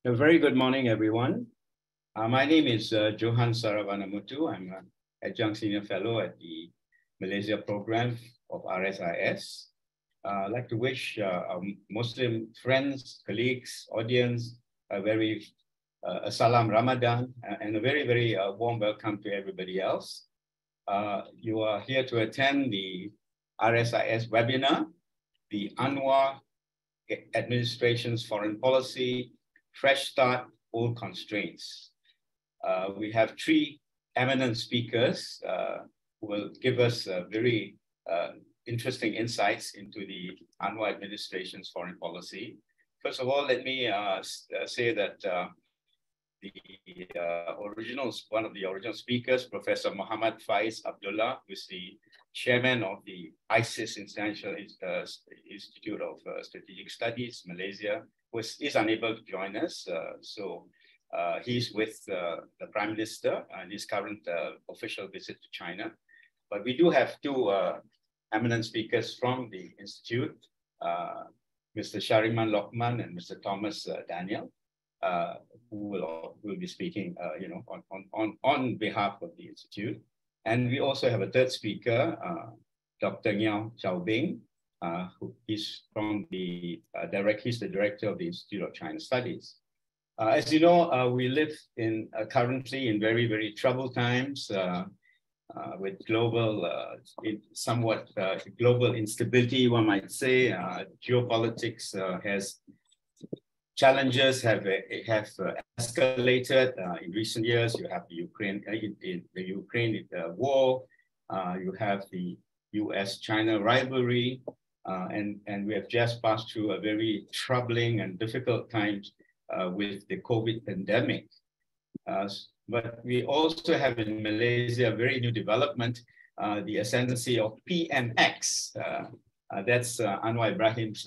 A very good morning, everyone. My name is Johan Saravanamuttu. I'm an Adjunct Senior Fellow at the Malaysia program of RSIS. I'd like to wish our Muslim friends, colleagues, audience a Salam Ramadan and a very, very warm welcome to everybody else. You are here to attend the RSIS webinar, the Anwar Administration's Foreign Policy, Fresh Start, Old Constraints. We have three eminent speakers who will give us very interesting insights into the Anwar administration's foreign policy. First of all, let me say that one of the original speakers, Professor Muhammad Faiz Abdullah, who is the chairman of the RSIS International Institute of Strategic Studies, Malaysia, is unable to join us. He's with the Prime Minister and his current official visit to China. But we do have two eminent speakers from the Institute, Mr. Shariman Lockman and Mr. Thomas Daniel, who will be speaking on behalf of the Institute. And we also have a third speaker, Dr. Ngeow Chow, who is from the he's the director of the Institute of China Studies. As you know, we live currently in very, very troubled times with somewhat global instability, one might say. Geopolitics challenges have escalated in recent years. You have the Ukraine war. You have the US-China rivalry. And we have just passed through a very troubling and difficult times with the COVID pandemic. But we also have in Malaysia a very new development, the ascendancy of PMX. That's Anwar Ibrahim's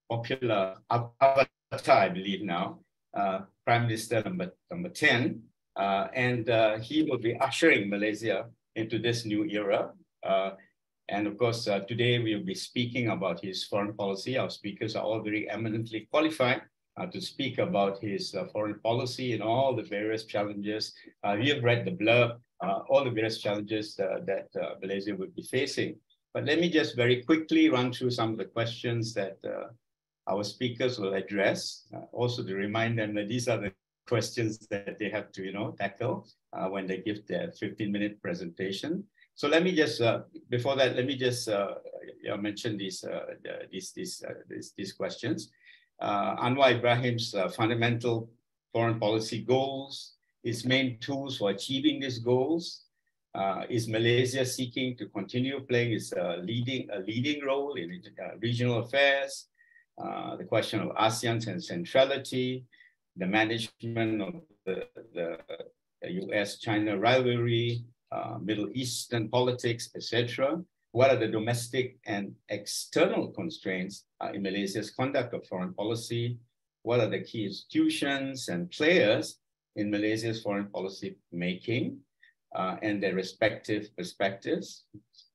popular avatar, I believe now, Prime Minister number 10. And he will be ushering Malaysia into this new era. And of course, today we'll be speaking about his foreign policy. Our speakers are all very eminently qualified to speak about his foreign policy and all the various challenges. We have read the blurb, all the various challenges that Malaysia would be facing. But let me just very quickly run through some of the questions that our speakers will address. Also to remind them that these are the questions that they have to tackle when they give their 15-minute presentation. So let me just, before that, let me just mention these questions. Anwar Ibrahim's fundamental foreign policy goals, his main tools for achieving these goals. Is Malaysia seeking to continue playing its leading role in regional affairs? The question of ASEAN's centrality, the management of the US-China rivalry, Middle Eastern politics, etc. What are the domestic and external constraints in Malaysia's conduct of foreign policy? What are the key institutions and players in Malaysia's foreign policy making and their respective perspectives?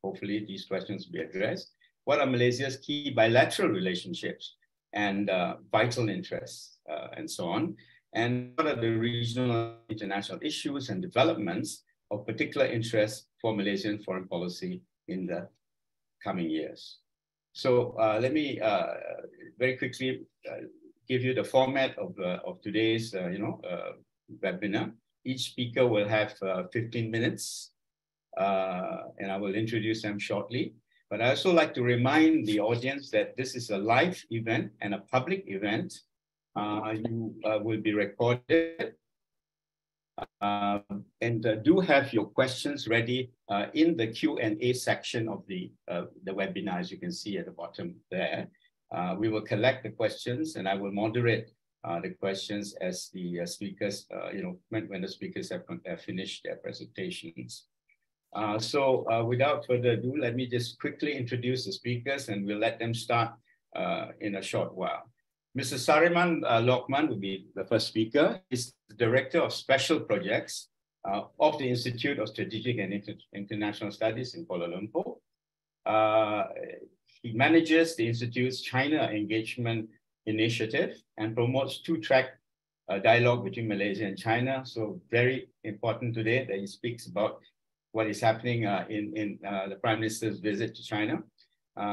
Hopefully these questions will be addressed. What are Malaysia's key bilateral relationships and vital interests and so on? And what are the regional international issues and developments of particular interest for Malaysian foreign policy in the coming years? So let me very quickly give you the format of today's webinar. Each speaker will have 15 minutes and I will introduce them shortly. But I also like to remind the audience that this is a live event and a public event. You will be recorded. And do have your questions ready in the Q&A section of the webinar, as you can see at the bottom there. We will collect the questions and I will moderate the questions as the speakers, when the speakers have finished their presentations. So without further ado, let me just quickly introduce the speakers and we'll let them start in a short while. Mr. Shariman Lockman will be the first speaker. He's the Director of Special Projects of the Institute of Strategic and International Studies in Kuala Lumpur. He manages the Institute's China Engagement Initiative and promotes two-track dialogue between Malaysia and China. So very important today that he speaks about what is happening in the Prime Minister's visit to China.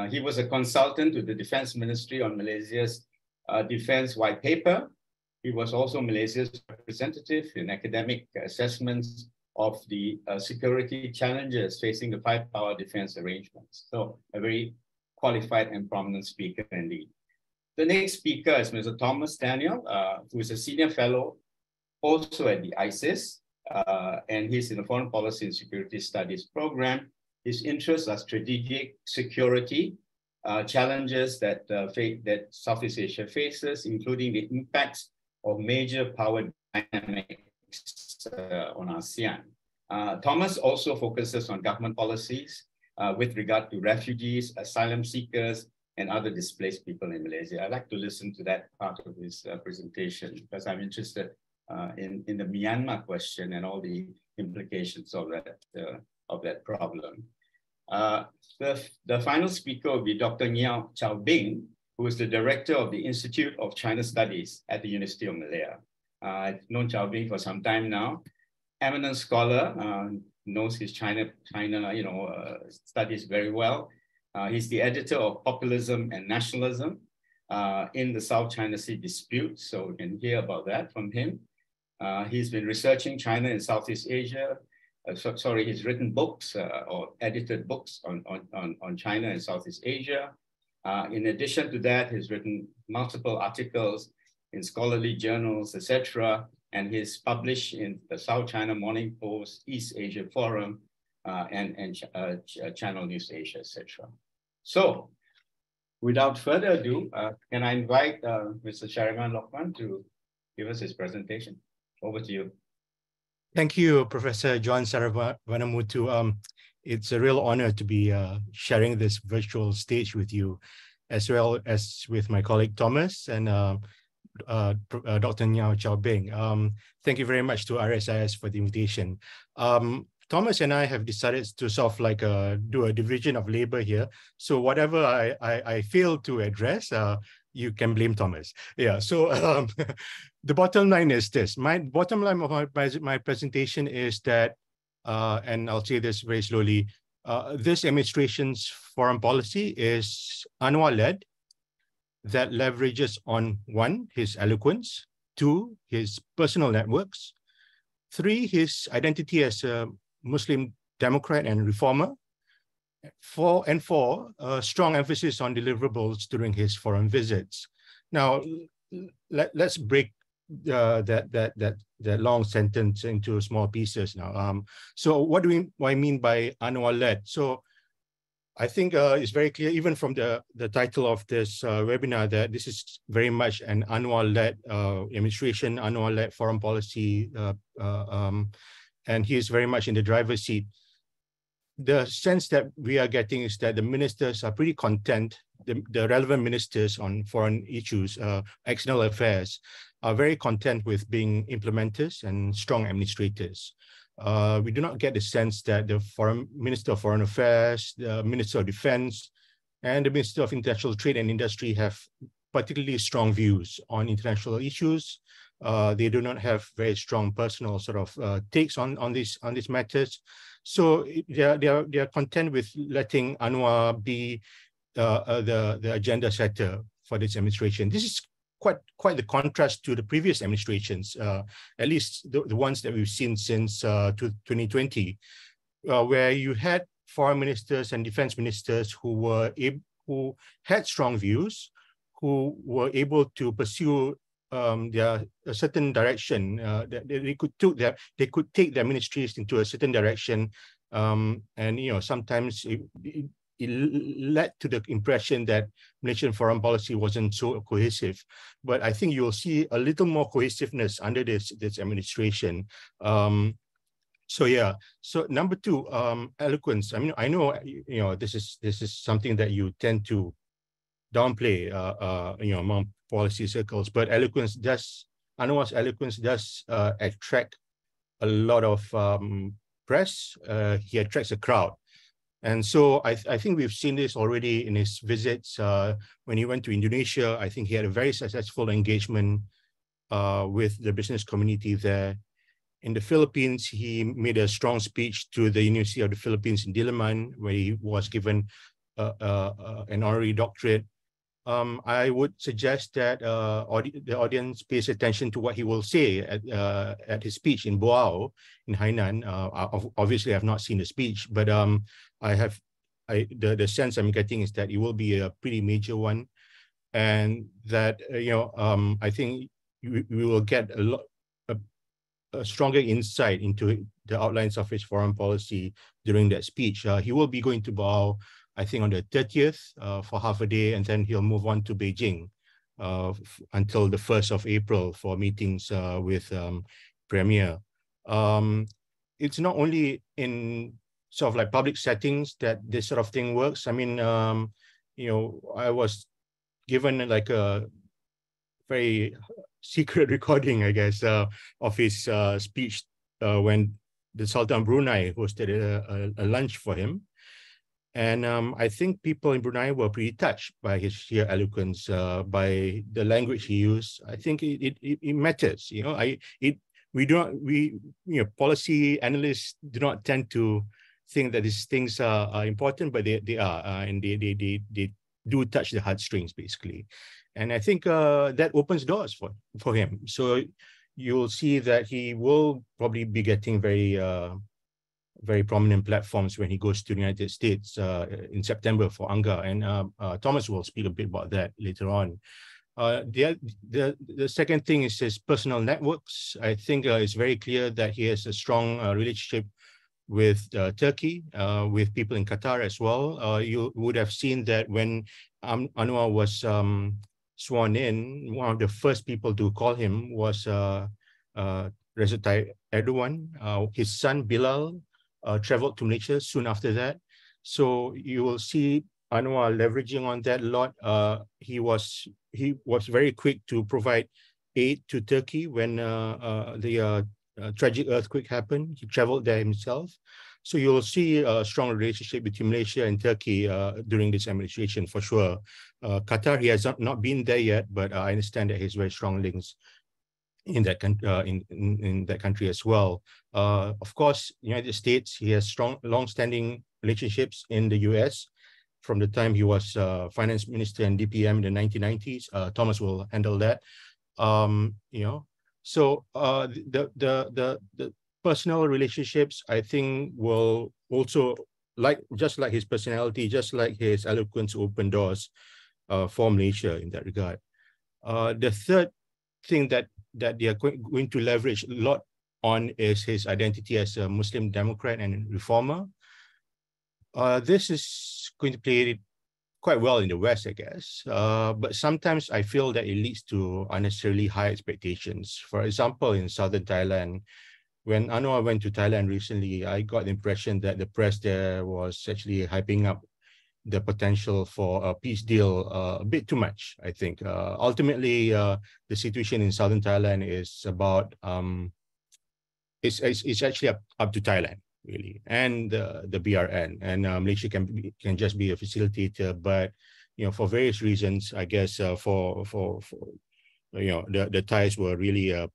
He was a consultant to the Defense Ministry on Malaysia's Defense White Paper. He was also Malaysia's representative in academic assessments of the security challenges facing the five-power defense arrangements. So a very qualified and prominent speaker indeed. The next speaker is Mr. Thomas Daniel, who is a senior fellow also at the RSIS, and he's in the Foreign Policy and Security Studies program. His interests are strategic security, challenges that Southeast Asia faces, including the impacts of major power dynamics on ASEAN. Thomas also focuses on government policies with regard to refugees, asylum seekers, and other displaced people in Malaysia. I'd like to listen to that part of his presentation because I'm interested in the Myanmar question and all the implications of that problem. The final speaker will be Dr. Ngeow Chow, who is the director of the Institute of China Studies at the University of Malaya. I've known Chow for some time now. Eminent scholar, knows his China studies very well. He's the editor of Populism and Nationalism in the South China Sea dispute, so we can hear about that from him. He's been researching China and Southeast Asia. He's written books or edited books on China and Southeast Asia. In addition to that, he's written multiple articles in scholarly journals, etc. And he's published in the South China Morning Post, East Asia Forum, and Channel News Asia, etc. So, without further ado, can I invite Mr. Shariman Lockman to give us his presentation? Over to you. Thank you, Professor Johan Saravanamuttu. It's a real honor to be sharing this virtual stage with you, as well as with my colleague Thomas and Dr. Ngeow Chow. Thank you very much to RSIS for the invitation. Thomas and I have decided to sort of like do a division of labor here. So whatever I fail to address, you can blame Thomas. Yeah, so the bottom line is this. My bottom line of my presentation is that, and I'll say this very slowly, this administration's foreign policy is Anwar-led, that leverages on 1, his eloquence, 2, his personal networks, 3, his identity as a Muslim Democrat and reformer, 4, strong emphasis on deliverables during his foreign visits. Now, let's break that long sentence into small pieces now. So what do I mean by Anwar-led? So I think it's very clear, even from the title of this webinar, that this is very much an Anwar-led administration, Anwar-led foreign policy, and he is very much in the driver's seat. The sense that we are getting is that the ministers are pretty content, the relevant ministers on foreign issues, external affairs, are very content with being implementers and strong administrators. We do not get the sense that the Minister of Foreign Affairs, the Minister of Defense, and the Minister of International Trade and Industry have particularly strong views on international issues. They do not have very strong personal sort of takes on these matters. So they are content with letting Anwar be the agenda setter for this administration. This is quite the contrast to the previous administrations, at least the ones that we've seen since 2020, where you had foreign ministers and defense ministers who had strong views, who were able to pursue a certain direction. They could take their ministries into a certain direction, and sometimes it led to the impression that Malaysian foreign policy wasn't so cohesive. But I think you'll see a little more cohesiveness under this administration. So yeah. So number 2, eloquence. I mean, I know this is something that you tend to downplay, among policy circles. But Anwar's eloquence does attract a lot of press. He attracts a crowd. And so I think we've seen this already in his visits. When he went to Indonesia, I think he had a very successful engagement with the business community there. In the Philippines, he made a strong speech to the University of the Philippines in Diliman, where he was given an honorary doctorate. I would suggest that the audience pays attention to what he will say at his speech in Boao in Hainan. Obviously, I've not seen the speech, but the sense I'm getting is that it will be a pretty major one, and that I think we will get a stronger insight into the outlines of his foreign policy during that speech. He will be going to Boao, I think, on the 30th for half a day, and then he'll move on to Beijing until the 1st of April for meetings with Premier. It's not only in sort of like public settings that this sort of thing works. I mean, I was given like a very secret recording, I guess, of his speech when the Sultan of Brunei hosted a lunch for him. And I think people in Brunei were pretty touched by his sheer eloquence, by the language he used. I think it matters. Policy analysts do not tend to think that these things are important, but they are, and they do touch the heartstrings, basically. And I think that opens doors for him. So you'll see that he will probably be getting very prominent platforms when he goes to the United States in September for ANGA. And Thomas will speak a bit about that later on. The second thing is his personal networks. I think it's very clear that he has a strong relationship with Turkey, with people in Qatar as well. You would have seen that when Anwar was sworn in, one of the first people to call him was Recep Tayyip Erdogan. His son Bilal traveled to Malaysia soon after that. So you will see Anwar leveraging on that a lot. He was very quick to provide aid to Turkey when the tragic earthquake happened. He traveled there himself. So you'll see a strong relationship between Malaysia and Turkey during this administration for sure. Qatar, he has not been there yet, but I understand that he has very strong links in that in that country as well. Of course, United States, he has strong, long-standing relationships in the US from the time he was finance minister and DPM in the 1990s. Thomas will handle that. So the personal relationships, I think, will also, just like his personality, just like his eloquence, open doors for Malaysia in that regard. The third thing that they are going to leverage a lot on is his identity as a Muslim Democrat and reformer. This is going to play quite well in the West, I guess. But sometimes I feel that it leads to unnecessarily high expectations. For example, in southern Thailand, when Anwar went to Thailand recently, I got the impression that the press there was actually hyping up the potential for a peace deal a bit too much, I think. Ultimately, the situation in southern Thailand is about, it's actually up to Thailand, really, and the BRN. And Malaysia can just be a facilitator, but for various reasons, I guess the Thais were really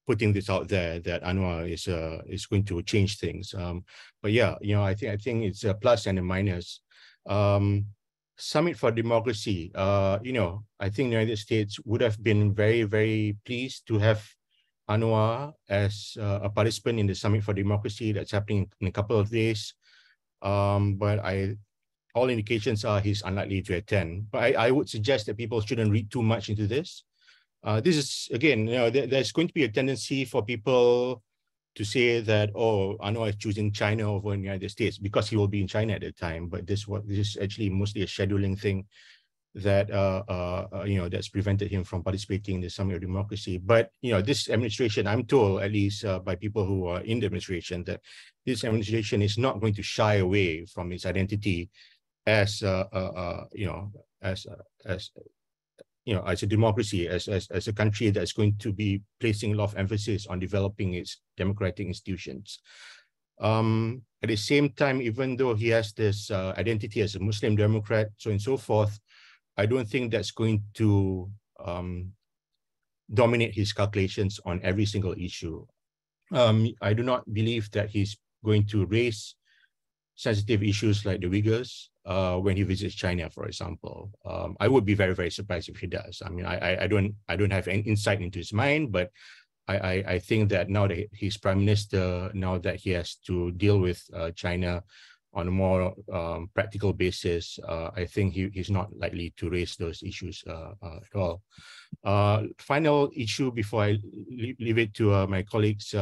putting this out there that Anwar is going to change things. But yeah, I think it's a plus and a minus. Summit for Democracy. I think the United States would have been very, very pleased to have Anwar as a participant in the Summit for Democracy that's happening in a couple of days. But all indications are he's unlikely to attend. But I would suggest that people shouldn't read too much into this. This is, again, there's going to be a tendency for people to say that, oh, Anwar is choosing China over the United States because he will be in China at the time. But this is actually mostly a scheduling thing that that's prevented him from participating in the Summit of Democracy. But this administration, I'm told, at least by people who are in the administration, that this administration is not going to shy away from its identity as a democracy, as a country that's going to be placing a lot of emphasis on developing its democratic institutions. At the same time, even though he has this identity as a Muslim Democrat, so and so forth, I don't think that's going to dominate his calculations on every single issue. I do not believe that he's going to raise sensitive issues like the Uyghurs when he visits China, for example. I would be very, very surprised if he does. I mean, I don't have any insight into his mind, but I think that now that he's prime minister, now that he has to deal with China on a more practical basis, I think he's not likely to raise those issues at all. Final issue before I leave it to my colleagues,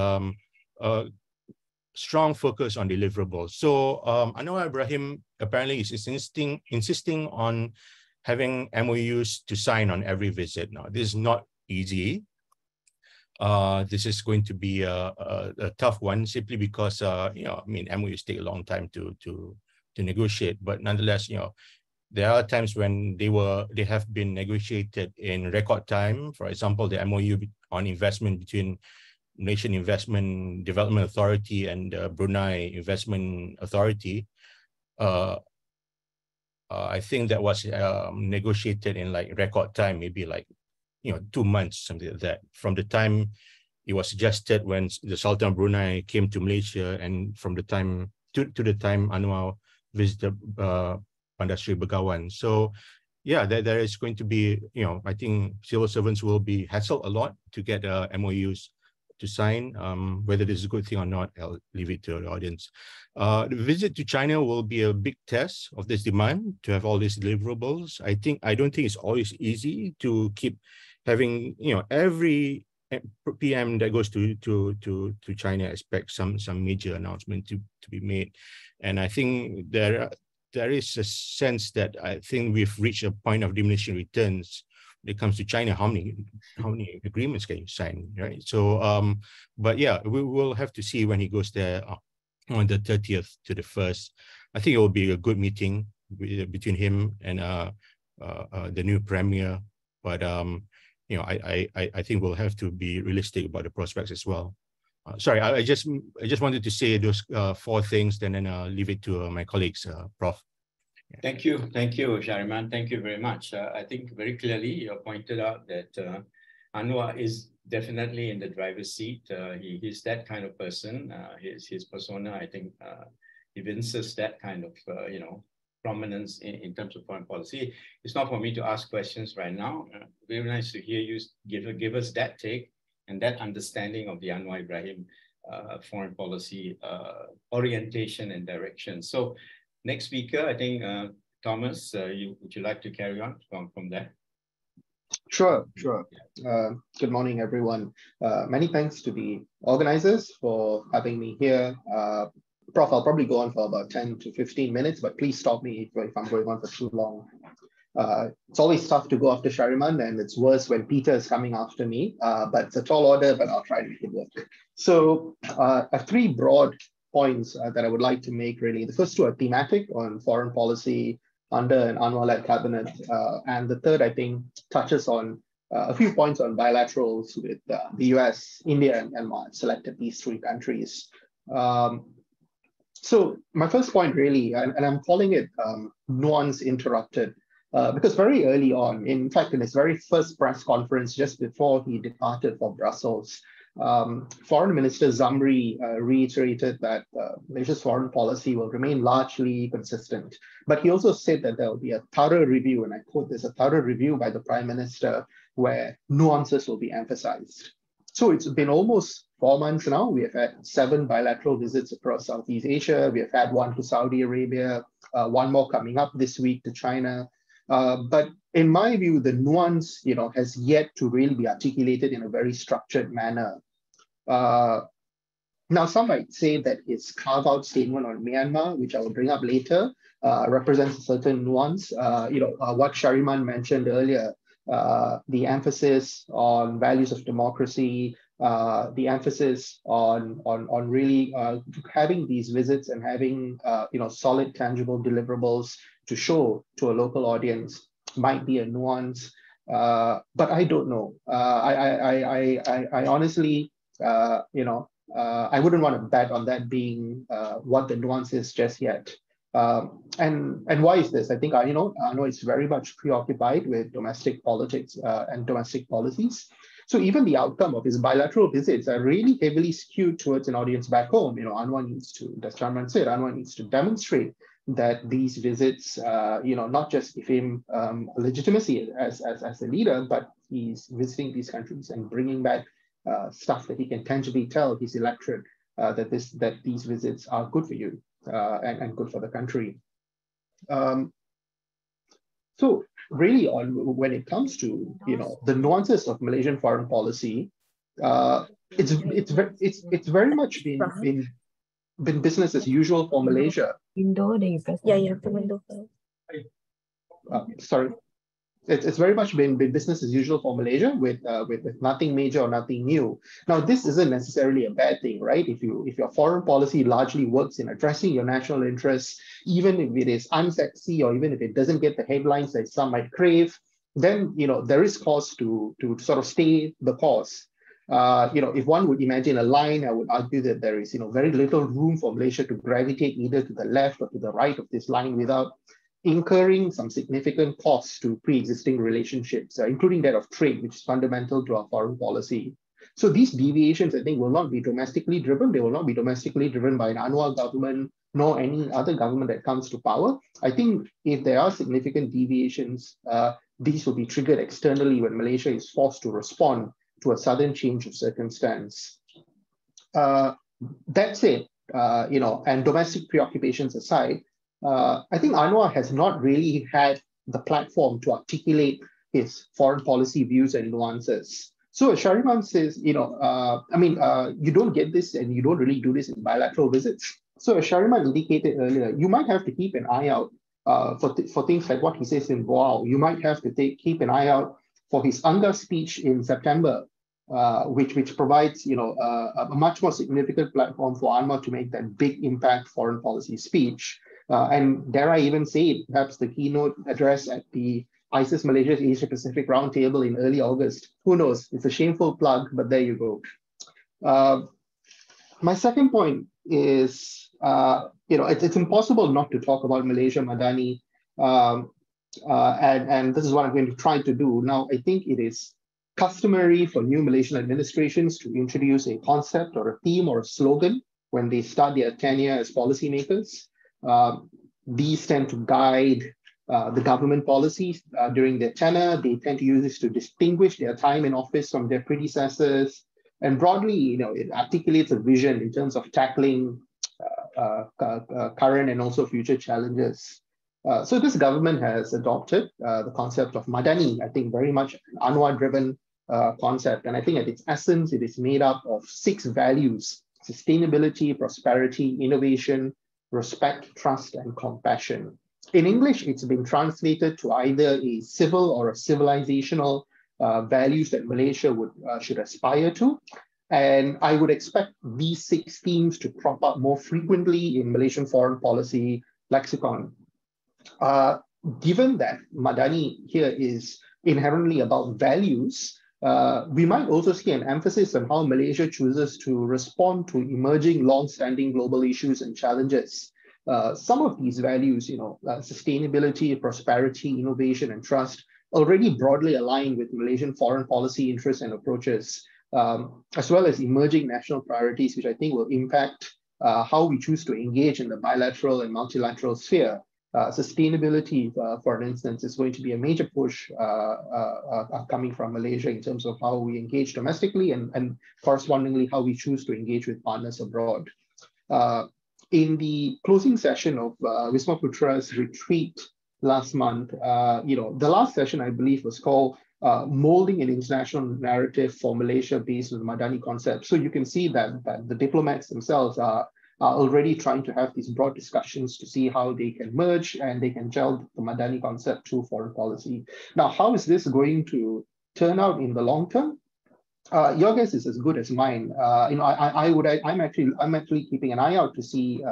strong focus on deliverables. So Anwar Ibrahim apparently is insisting on having MOUs to sign on every visit. Now, this is not easy. This is going to be a tough one simply because MOUs take a long time to negotiate. But nonetheless, there are times when they have been negotiated in record time. For example, the MOU on investment between Malaysian Investment Development Authority and Brunei Investment Authority. I think that was negotiated in like record time, maybe like 2 months, something like that, from the time it was suggested when the Sultan of Brunei came to Malaysia, and from the time to the time Anwar visited Bandar Seri Begawan. So yeah, there is going to be, I think civil servants will be hassled a lot to get MOUs to sign. Whether this is a good thing or not, I'll leave it to the audience. The visit to China will be a big test of this demand to have all these deliverables. I don't think it's always easy to keep having, every PM that goes to China expects some major announcement to be made. And I think there is a sense that I think we've reached a point of diminishing returns when it comes to China. How many agreements can you sign, right? So, but yeah, we will have to see when he goes there on the 30th to the 1st. I think it will be a good meeting between him and the new premier. But I think we'll have to be realistic about the prospects as well. Sorry, I just wanted to say those 4 things, then I'll leave it to my colleagues, Prof. Thank you, Shariman. Thank you very much. I think very clearly you pointed out that Anwar is definitely in the driver's seat. He's that kind of person. His persona, I think, evinces that kind of prominence in terms of foreign policy. It's not for me to ask questions right now. Very nice to hear you give us that take and that understanding of the Anwar Ibrahim foreign policy orientation and direction. So next speaker, I think, Thomas, would you like to carry on from there? Sure. Good morning, everyone. Many thanks to the organizers for having me here. Prof, I'll probably go on for about 10 to 15 minutes, but please stop me if I'm going on for too long. It's always tough to go after Shariman, and it's worse when Peter is coming after me, but it's a tall order, but I'll try to make it work. So I have 3 broad points that I would like to make, really. The first 2 are thematic on foreign policy under an Anwar-led cabinet. And the third, I think, touches on a few points on bilaterals with the US, India, and Myanmar. I've selected these 3 countries. So my first point, really, and I'm calling it nuance interrupted, because very early on, in fact, in his very first press conference, just before he departed for Brussels, Foreign Minister Zamri reiterated that Malaysia's foreign policy will remain largely consistent. But he also said that there will be a thorough review, and I quote, there's a thorough review by the Prime Minister where nuances will be emphasized. So it's been almost 4 months now. We have had 7 bilateral visits across Southeast Asia. We have had 1 to Saudi Arabia, 1 more coming up this week to China. But in my view, the nuance, has yet to really be articulated in a very structured manner. Now, some might say that his carve-out statement on Myanmar, which I will bring up later, represents a certain nuance. What Shariman mentioned earlier, the emphasis on values of democracy, the emphasis on really having these visits and having solid, tangible deliverables to show to a local audience might be a nuance, but I don't know. I honestly, I wouldn't want to bet on that being what the nuance is just yet. And why is this? I think I know it's very much preoccupied with domestic politics and domestic policies. So even the outcome of his bilateral visits are really heavily skewed towards an audience back home. Anwar needs to, as Chairman said, Anwar needs to demonstrate that these visits, not just give him legitimacy as a leader, but he's visiting these countries and bringing back stuff that he can tangibly tell his electorate that these visits are good for you and good for the country. So really, when it comes to the nuances of Malaysian foreign policy, it's very much been business as usual for Malaysia. Window, then you press. Yeah, you have the window first. Sorry. It's very much been business as usual for Malaysia with nothing major or nothing new. Now, this isn't necessarily a bad thing, right? If your foreign policy largely works in addressing your national interests, even if it is unsexy or even if it doesn't get the headlines that some might crave, then there is cause to sort of stay the course. If one would imagine a line, I would argue that there is very little room for Malaysia to gravitate either to the left or to the right of this line without incurring some significant costs to pre-existing relationships, including that of trade, which is fundamental to our foreign policy. So these deviations, I think, will not be domestically driven. They will not be domestically driven by an Anwar government, nor any other government that comes to power. I think if there are significant deviations, these will be triggered externally when Malaysia is forced to respond to a sudden change of circumstance. That said, and domestic preoccupations aside, I think Anwar has not really had the platform to articulate his foreign policy views and nuances. So as Shariman says, you don't get this and you don't really do this in bilateral visits. So as Shariman indicated earlier, you might have to keep an eye out for things like what he says in Ngeow. You might have to keep an eye out for his Angga speech in September, which provides a much more significant platform for Anwar to make that big impact foreign policy speech. And dare I even say it, perhaps the keynote address at the ISIS Malaysia's Asia Pacific Roundtable in early August. Who knows? It's a shameful plug, but there you go. My second point is, it's impossible not to talk about Malaysia Madani, and this is what I'm going to try to do. Now, I think it is customary for new Malaysian administrations to introduce a concept or a theme or a slogan when they start their tenure as policymakers. These tend to guide the government policies during their tenure. They tend to use this to distinguish their time in office from their predecessors. And broadly, it articulates a vision in terms of tackling current and also future challenges. So this government has adopted the concept of Madani, I think very much an Anwar-driven concept. And I think at its essence, it is made up of 6 values: sustainability, prosperity, innovation, respect, trust, and compassion. In English, it's been translated to either a civil or a civilizational values that Malaysia should aspire to. And I would expect these 6 themes to crop up more frequently in Malaysian foreign policy lexicon. Given that Madani here is inherently about values, we might also see an emphasis on how Malaysia chooses to respond to emerging long-standing global issues and challenges. Some of these values, sustainability, prosperity, innovation, and trust, already broadly aligned with Malaysian foreign policy interests and approaches, as well as emerging national priorities, which I think will impact how we choose to engage in the bilateral and multilateral sphere. Sustainability, for instance, is going to be a major push coming from Malaysia in terms of how we engage domestically and correspondingly how we choose to engage with partners abroad. In the closing session of Wisma Putra's retreat last month, the last session, I believe, was called Molding an International Narrative for Malaysia based on the Madani concept. So you can see that the diplomats themselves are already trying to have these broad discussions to see how they can merge and they can gel the Madani concept to foreign policy. Now, how is this going to turn out in the long term? Your guess is as good as mine. I'm actually keeping an eye out to see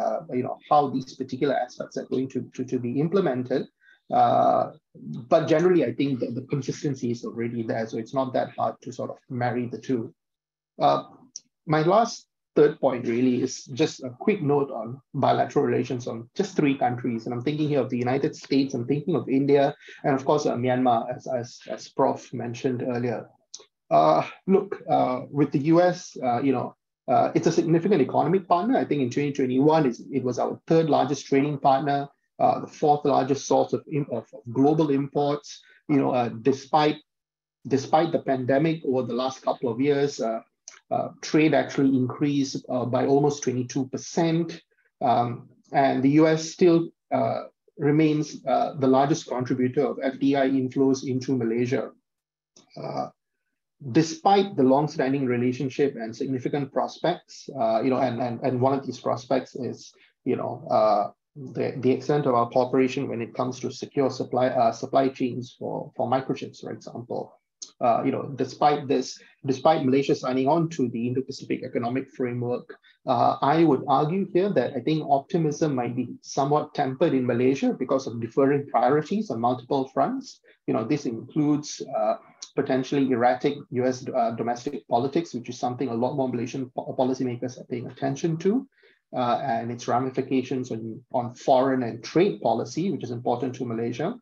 how these particular aspects are going to be implemented. But generally, I think that the consistency is already there, so it's not that hard to sort of marry the two. My third point really is just a quick note on bilateral relations on just 3 countries. And I'm thinking here of the United States, I'm thinking of India, and of course, Myanmar, as Prof mentioned earlier. Look, with the US, it's a significant economic partner. I think in 2021, it was our third largest trading partner, the fourth largest source of global imports. Despite the pandemic over the last couple of years, trade actually increased by almost 22%. And the US still remains the largest contributor of FDI inflows into Malaysia. Despite the long-standing relationship and significant prospects, and one of these prospects is, the extent of our cooperation when it comes to secure supply chains for microchips, for example. Despite Malaysia signing on to the Indo-Pacific Economic Framework, I would argue here that I think optimism might be somewhat tempered in Malaysia because of differing priorities on multiple fronts. This includes potentially erratic US domestic politics, which is something a lot more Malaysian policymakers are paying attention to, and its ramifications on foreign and trade policy, which is important to Malaysia.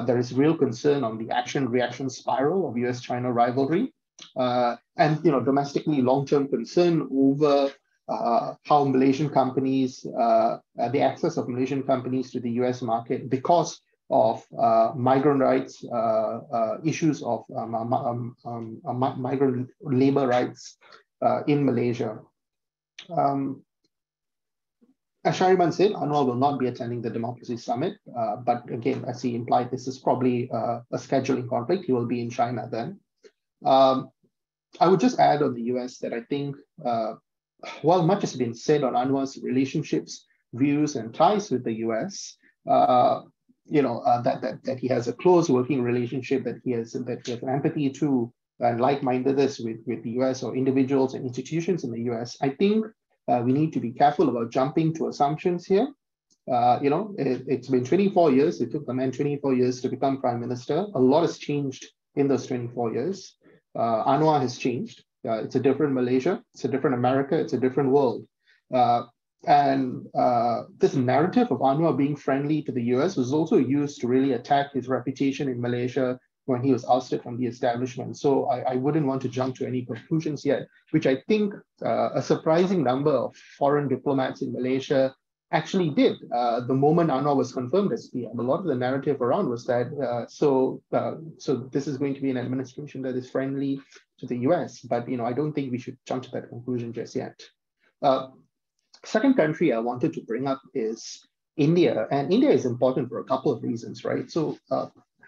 There is real concern on the action-reaction spiral of US-China rivalry, and domestically long-term concern over how Malaysian companies, the access of Malaysian companies to the US market because of migrant rights, issues of migrant labor rights in Malaysia. As Shariman said, Anwar will not be attending the Democracy Summit, but again, as he implied, this is probably a scheduling conflict. He will be in China then. I would just add on the US that I think, while much has been said on Anwar's relationships, views, and ties with the US, that he has a close working relationship, that he has empathy to and like-mindedness with the US or individuals and institutions in the US, I think we need to be careful about jumping to assumptions here. It's been 24 years. It took the man 24 years to become prime minister. A lot has changed in those 24 years. Anwar has changed. It's a different Malaysia. It's a different America. It's a different world. And this narrative of Anwar being friendly to the US was also used to really attack his reputation in Malaysia when he was ousted from the establishment. So I wouldn't want to jump to any conclusions yet, which I think a surprising number of foreign diplomats in Malaysia actually did. The moment Anwar was confirmed as PM, a lot of the narrative around was that, so this is going to be an administration that is friendly to the US. But I don't think we should jump to that conclusion just yet. Second country I wanted to bring up is India. And India is important for a couple of reasons, right? So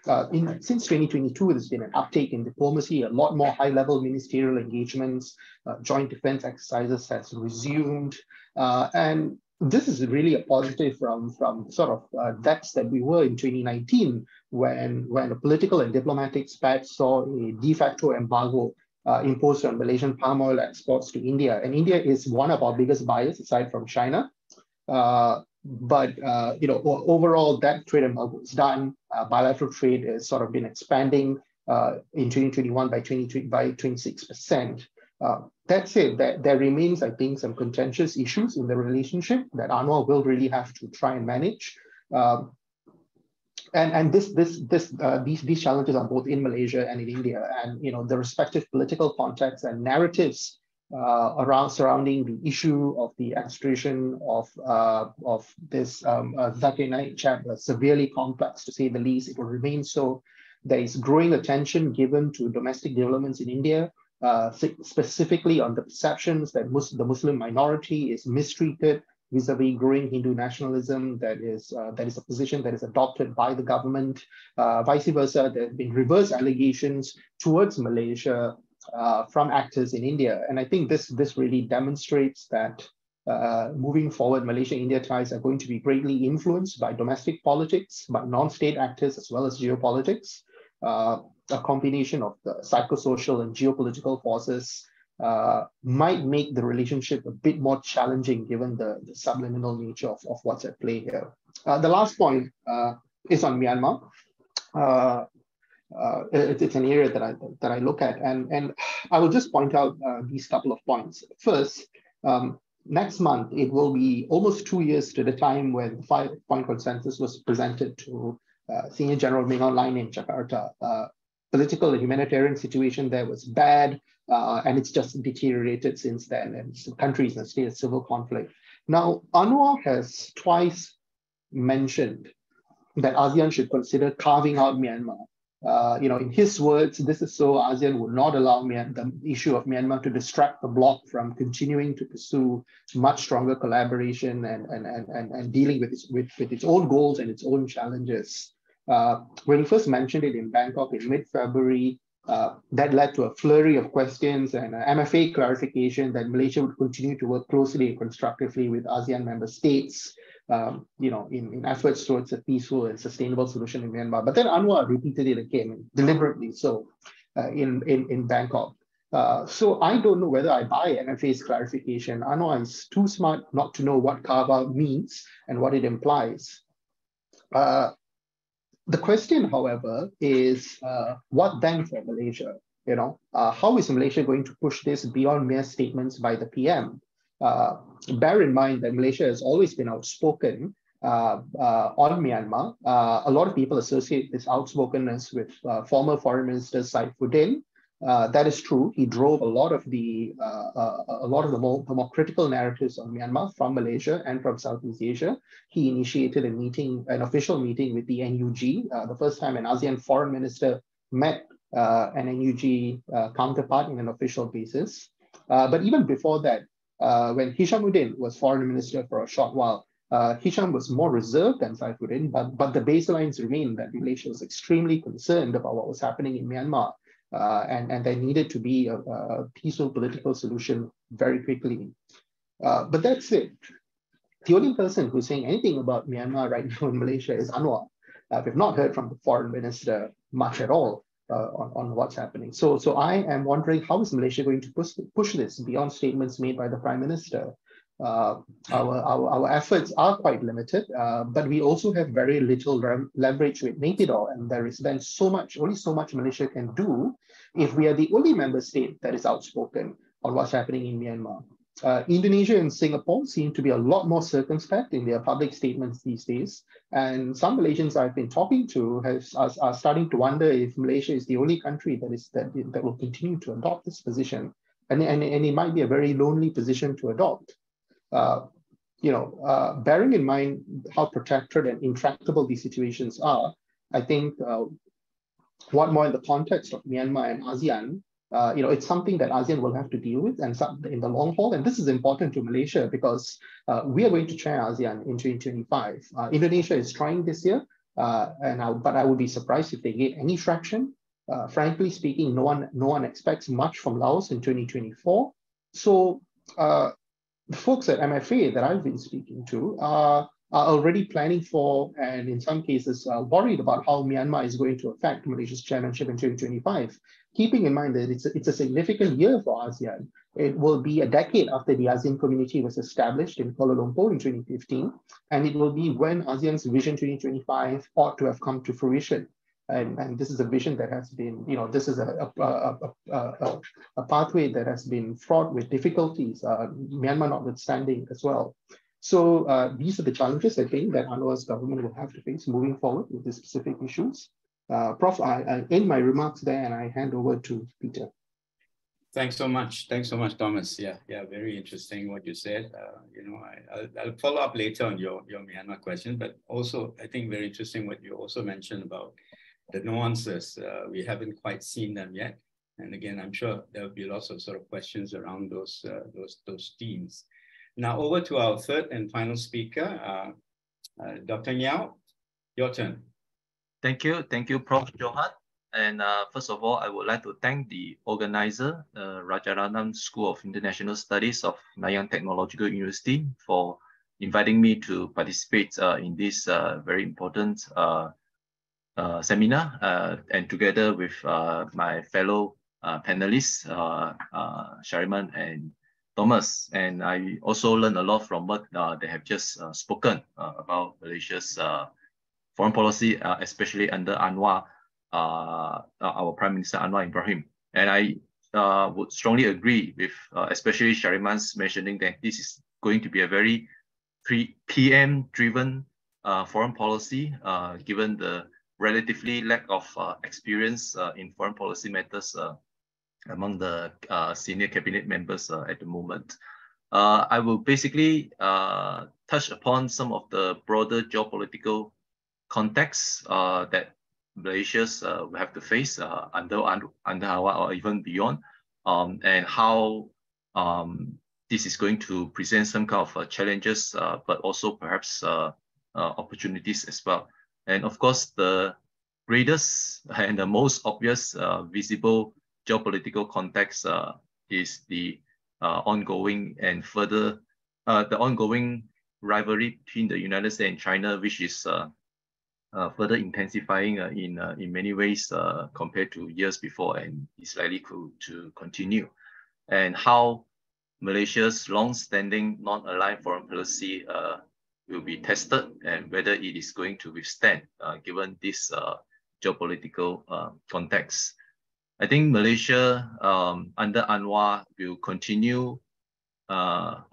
since 2022, there's been an uptake in diplomacy, a lot more high-level ministerial engagements, joint defense exercises has resumed. And this is really a positive from sort of depths that we were in 2019 when a political and diplomatic spat saw a de facto embargo imposed on Malaysian palm oil exports to India. And India is one of our biggest buyers aside from China. But overall, that trade embargo is done. Bilateral trade has sort of been expanding in 2021 by 26%. That said, there remains, I think, some contentious issues in the relationship that Anwar will really have to try and manage. And these challenges are both in Malaysia and in India, and the respective political contexts and narratives surrounding the issue of the extradition of this Zakir Naik chap are severely complex, to say the least. It will remain so. There is growing attention given to domestic developments in India, specifically on the perceptions that the Muslim minority is mistreated vis-a-vis growing Hindu nationalism. That is a position that is adopted by the government. Vice versa, there have been reverse allegations towards Malaysia from actors in India. And I think this really demonstrates that moving forward, Malaysia-India ties are going to be greatly influenced by domestic politics, by non-state actors, as well as geopolitics. A combination of the psychosocial and geopolitical forces might make the relationship a bit more challenging given the subliminal nature of what's at play here. The last point is on Myanmar. It's an area that I look at, and I will just point out these couple of points. First, next month, it will be almost 2 years to the time when the 5-point consensus was presented to Senior General Ming Online in Jakarta. political and humanitarian situation there was bad, and it's just deteriorated since then, and the country is in a state of civil conflict. Now, Anwar has twice mentioned that ASEAN should consider carving out Myanmar. In his words, this is so ASEAN would not allow the issue of Myanmar to distract the bloc from continuing to pursue much stronger collaboration and dealing with its own goals and its own challenges. When he first mentioned it in Bangkok in mid-February, that led to a flurry of questions and MFA clarification that Malaysia would continue to work closely and constructively with ASEAN member states, in efforts towards a peaceful and sustainable solution in Myanmar. But then Anwar repeated it again, deliberately so, in Bangkok. So I don't know whether I buy MFA's clarification. Anwar is too smart not to know what carve-out means and what it implies. The question, however, is what then for Malaysia? How is Malaysia going to push this beyond mere statements by the PM? Bear in mind that Malaysia has always been outspoken on Myanmar. A lot of people associate this outspokenness with former Foreign Minister Saifuddin. That is true. He drove a lot of the more critical narratives on Myanmar from Malaysia and from Southeast Asia. He initiated an official meeting with the NUG, the first time an ASEAN foreign minister met an NUG counterpart in an official basis. But even before that, when Hishamuddin was foreign minister for a short while, Hisham was more reserved than Saifuddin, but the baselines remain that Malaysia was extremely concerned about what was happening in Myanmar. And there needed to be a peaceful political solution very quickly. But that's it. The only person who's saying anything about Myanmar right now in Malaysia is Anwar. We've not heard from the foreign minister much at all on what's happening. So I am wondering, how is Malaysia going to push this beyond statements made by the Prime Minister? Our efforts are quite limited, but we also have very little leverage with Naypyidaw, and there is then only so much Malaysia can do if we are the only member state that is outspoken on what's happening in Myanmar. Indonesia and Singapore seem to be a lot more circumspect in their public statements these days, and some Malaysians I've been talking to are starting to wonder if Malaysia is the only country that will continue to adopt this position, and it might be a very lonely position to adopt. Bearing in mind how protracted and intractable these situations are, I think what more in the context of Myanmar and ASEAN, it's something that ASEAN will have to deal with and in the long haul. And this is important to Malaysia because we are going to chair ASEAN in 2025. Indonesia is trying this year, but I would be surprised if they get any traction. Frankly speaking, no one expects much from Laos in 2024. So the folks at MFA that I've been speaking to are already planning for, and in some cases worried about how Myanmar is going to affect Malaysia's chairmanship in 2025, keeping in mind that it's a significant year for ASEAN. It will be a decade after the ASEAN community was established in Kuala Lumpur in 2015, and it will be when ASEAN's Vision 2025 ought to have come to fruition. And this is a vision that has been, this is a pathway that has been fraught with difficulties, Myanmar notwithstanding as well. So these are the challenges, I think, that Anwar's government will have to face moving forward with these specific issues. Prof, I end my remarks there and I hand over to Peter. Thanks so much. Thanks so much, Thomas. Yeah, very interesting what you said. I'll follow up later on your Myanmar question, but also I think very interesting what you also mentioned about the nuances. We haven't quite seen them yet. And again, I'm sure there'll be lots of sort of questions around those themes. Now over to our third and final speaker, Dr. Ngeow, your turn. Thank you, Prof. Johan. And first of all, I would like to thank the organizer, Rajaratnam School of International Studies of Nanyang Technological University, for inviting me to participate in this very important seminar, and together with my fellow panelists, Shariman and Thomas. And I also learned a lot from what they have just spoken about Malaysia's foreign policy, especially under Anwar, our Prime Minister Anwar Ibrahim. And I would strongly agree with especially Shariman's mentioning that this is going to be a very PM-driven foreign policy, given the relatively lack of experience in foreign policy matters among the senior cabinet members at the moment. I will basically touch upon some of the broader geopolitical contexts that Malaysia's will have to face under Anwar or even beyond, and how this is going to present some kind of challenges, but also perhaps opportunities as well. And of course, the greatest and the most obvious visible geopolitical context is the ongoing and further the ongoing rivalry between the United States and China, which is further intensifying in many ways compared to years before, and is likely to continue. And how Malaysia's long-standing non-aligned foreign policy will be tested, and whether it is going to withstand given this geopolitical context. I think Malaysia under Anwar will continue, and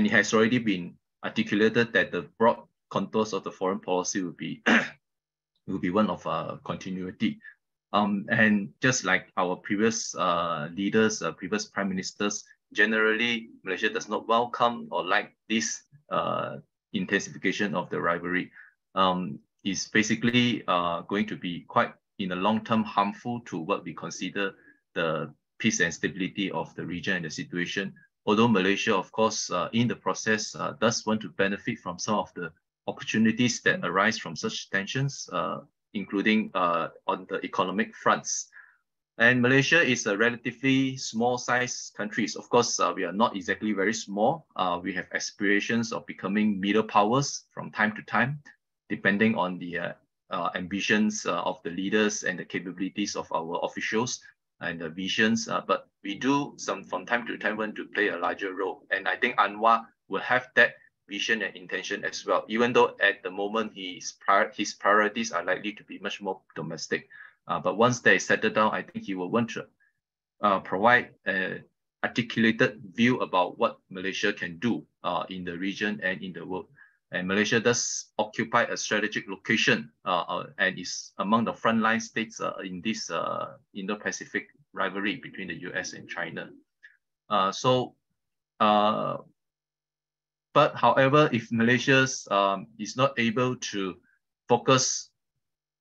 it has already been articulated that the broad contours of the foreign policy will be one of continuity. And just like our previous leaders, previous prime ministers, generally Malaysia does not welcome or like this intensification of the rivalry. It's basically going to be quite in the long term harmful to what we consider the peace and stability of the region and the situation. Although Malaysia, of course, in the process does want to benefit from some of the opportunities that arise from such tensions, including on the economic fronts. And Malaysia is a relatively small-sized country. Of course, we are not exactly very small. We have aspirations of becoming middle powers from time to time, depending on the ambitions of the leaders and the capabilities of our officials and the visions. But we do from time to time want to play a larger role. And I think Anwar will have that vision and intention as well, even though at the moment his priorities are likely to be much more domestic. But once they settle down, I think he will want to provide an articulated view about what Malaysia can do in the region and in the world. And Malaysia does occupy a strategic location and is among the frontline states in this Indo-Pacific rivalry between the US and China. But however, if Malaysia is not able to focus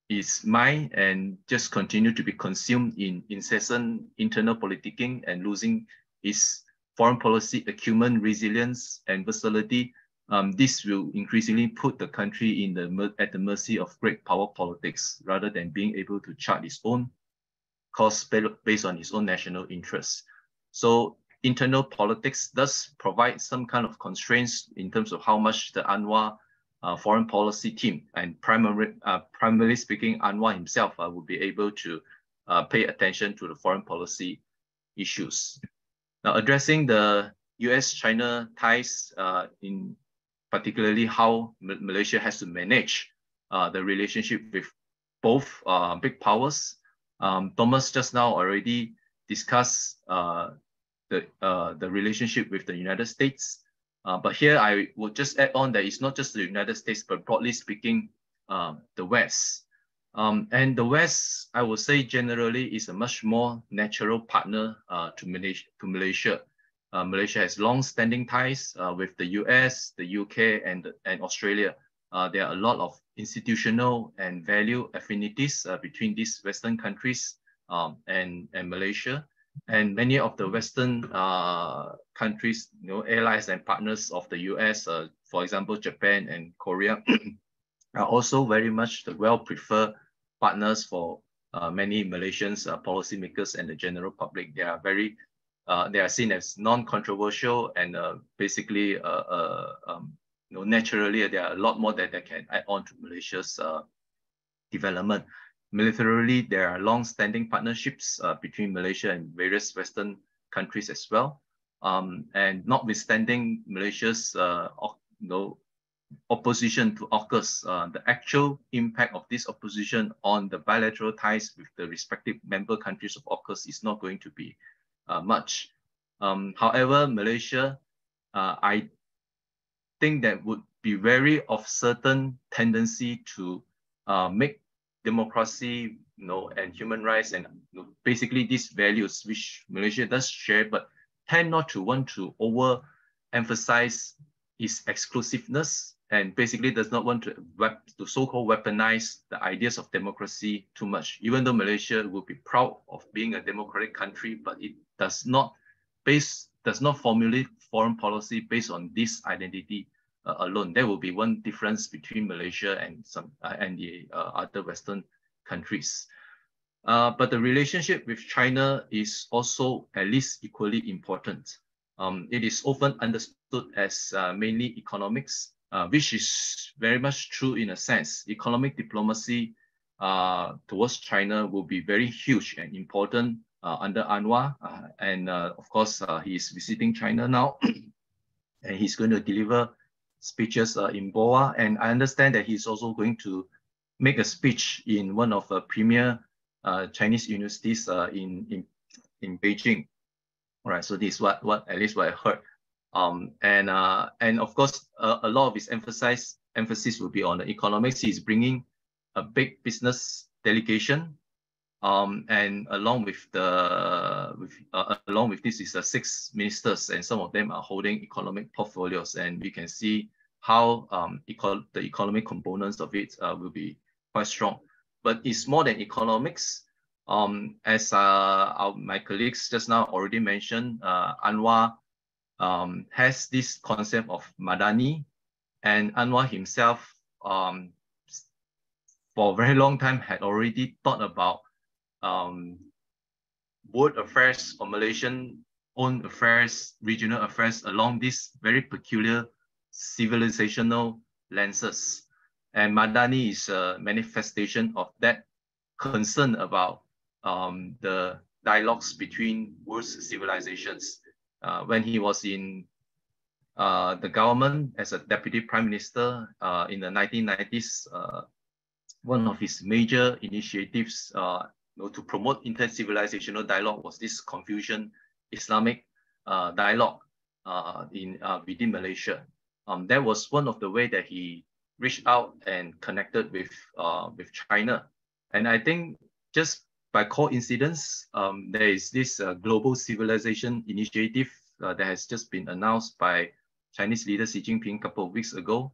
its mind and just continue to be consumed in incessant internal politicking and losing its foreign policy acumen, resilience, and versatility, this will increasingly put the country at the mercy of great power politics, rather than being able to chart its own course based on its own national interests. So internal politics does provide some kind of constraints in terms of how much the Anwar foreign policy team, and primarily speaking, Anwar himself will be able to pay attention to the foreign policy issues. Now, addressing the US-China ties, in particularly how Malaysia has to manage the relationship with both big powers. Thomas just now already discussed the relationship with the United States. But here I would just add on that it's not just the United States, but broadly speaking, the West. And the West, I would say generally, is a much more natural partner to Malaysia. Malaysia has long-standing ties with the US, the UK, and Australia. There are a lot of institutional and value affinities between these Western countries and Malaysia. And many of the Western countries, allies and partners of the US, for example, Japan and Korea, are also very much the well-preferred partners for many Malaysians, policymakers, and the general public. They are they are seen as non-controversial, and basically, naturally, there are a lot more that they can add on to Malaysia's development. Militarily, there are long-standing partnerships between Malaysia and various Western countries as well. And notwithstanding Malaysia's opposition to AUKUS, the actual impact of this opposition on the bilateral ties with the respective member countries of AUKUS is not going to be much. However, Malaysia, I think that would be very of certain tendency to make democracy, and human rights, and basically these values which Malaysia does share, but tend not to want to overemphasize its exclusiveness, and basically does not want to so-called weaponize the ideas of democracy too much. Even though Malaysia will be proud of being a democratic country, but it does not formulate foreign policy based on this identity alone. There will be one difference between Malaysia and the other Western countries. But the relationship with China is also at least equally important. It is often understood as mainly economics, which is very much true in a sense. Economic diplomacy towards China will be very huge and important under Anwar. And of course, he is visiting China now, and he's going to deliver speeches in Boa. And I understand that he's also going to make a speech in one of the premier Chinese universities in Beijing. All right, so this is what at least what I heard. And of course, a lot of his emphasis will be on the economics. He's bringing a big business delegation, and along with this is 6 ministers, and some of them are holding economic portfolios, and we can see how the economic components of it will be quite strong. But it's more than economics. As my colleagues just now already mentioned, Anwar has this concept of Madani, and Anwar himself for a very long time had already thought about world affairs or Malaysian own affairs, regional affairs along these very peculiar civilizational lenses. And Madani is a manifestation of that concern about the dialogues between world civilizations. When he was in the government as a deputy prime minister in the 1990s, one of his major initiatives to promote inter-civilizational dialogue was this Confucian Islamic dialogue within Malaysia. That was one of the ways that he reached out and connected with China. And I think just by coincidence, there is this global civilization initiative that has just been announced by Chinese leader Xi Jinping a couple of weeks ago.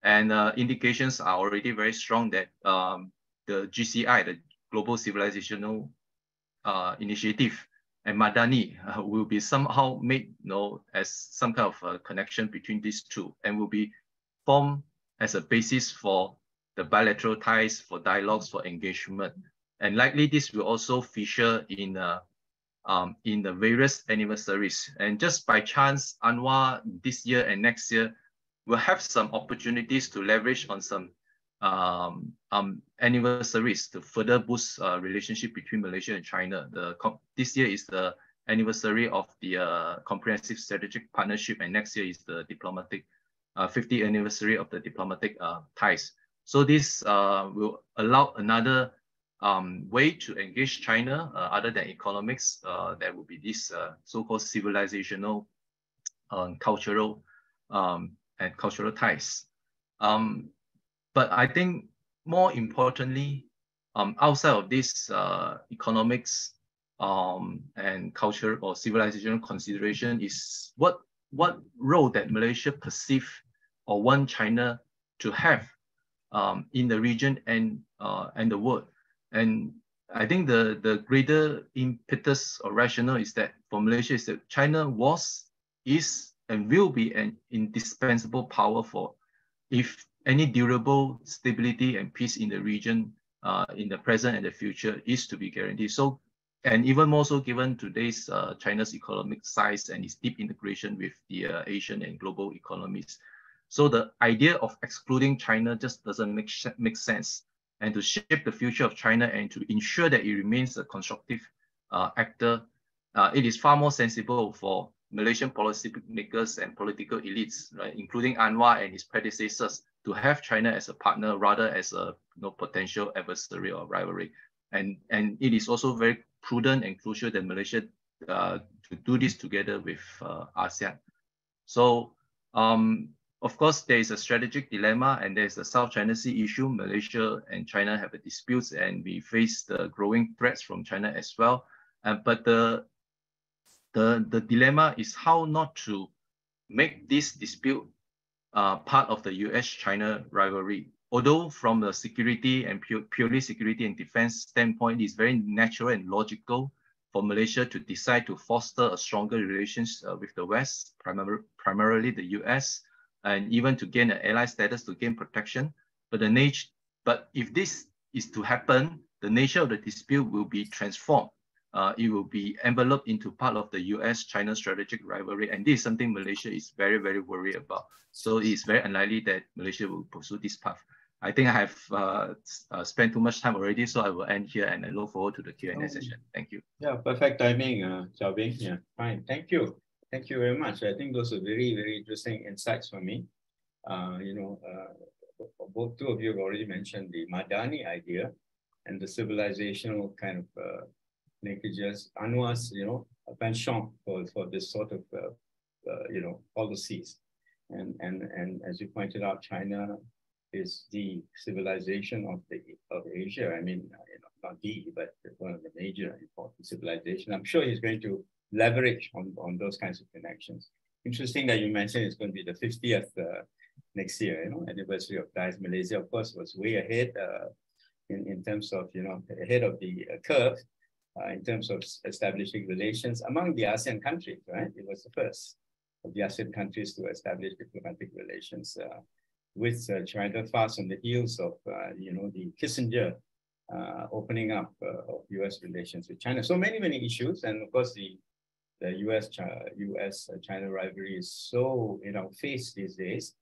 And indications are already very strong that the GCI, the Global Civilizational Initiative, and Madani will be somehow made as some kind of a connection between these two, and will be formed as a basis for the bilateral ties, for dialogues, for engagement. And likely this will also feature in the various anniversaries. And just by chance, Anwar this year and next year will have some opportunities to leverage on some anniversaries to further boost relationship between Malaysia and China. This year is the anniversary of the Comprehensive Strategic Partnership, and next year is the 50th anniversary of the diplomatic ties. So this will allow another way to engage China other than economics. There will be this so-called civilizational, cultural and cultural ties. But I think more importantly, outside of this economics and culture or civilizational consideration is what role that Malaysia perceive or want China to have in the region and the world. And I think the greater impetus or rationale is that for Malaysia is that China was, is, and will be an indispensable power for if any durable stability and peace in the region in the present and the future is to be guaranteed. So, and even more so given today's China's economic size and its deep integration with the Asian and global economies. So the idea of excluding China just doesn't make sense. And to shape the future of China and to ensure that it remains a constructive actor, it is far more sensible for Malaysian policy makers and political elites, right, including Anwar and his predecessors, to have China as a partner rather as a potential adversary or rivalry. And it is also very prudent and crucial that Malaysia to do this together with ASEAN. So Of course, there is a strategic dilemma, and there's the South China Sea issue. Malaysia and China have a dispute, and we face the growing threats from China as well. But the dilemma is how not to make this dispute part of the US-China rivalry. Although from the security and purely security and defense standpoint, it's very natural and logical for Malaysia to decide to foster a stronger relations with the West, primarily the US, and even to gain an ally status to gain protection. But if this is to happen, the nature of the dispute will be transformed. It will be enveloped into part of the US-China strategic rivalry, and this is something Malaysia is very, very worried about. So it's very unlikely that Malaysia will pursue this path. I think I have spent too much time already, so I will end here and I look forward to the Q&A session. Thank you. Yeah, perfect timing, Chow. Yeah, fine. Thank you. Thank you very much. I think those are very, very interesting insights for me. Both two of you have already mentioned the Madani idea and the civilizational kind of linkages. Anwar's, a penchant for this sort of, policies. And as you pointed out, China is the civilization of Asia. I mean, not the, but one of the major important civilizations. I'm sure he's going to leverage on those kinds of connections. Interesting that you mentioned it's going to be the 50th next year, anniversary of ties. Malaysia, of course, was way ahead in terms of, ahead of the curve in terms of establishing relations among the ASEAN countries, right? It was the first of the ASEAN countries to establish diplomatic relations with China, fast on the heels of, the Kissinger opening up of US relations with China. So many issues. And of course, the US-China rivalry is so in our face these days.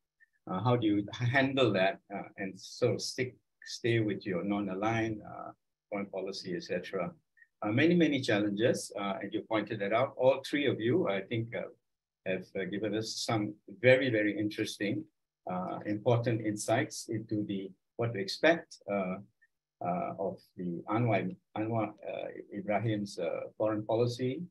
How do you handle that and sort of stay with your non-aligned foreign policy, etc.? Many challenges, and you pointed that out. All three of you, I think, have given us some very, very interesting, important insights into what to expect of the Anwar Ibrahim's foreign policy.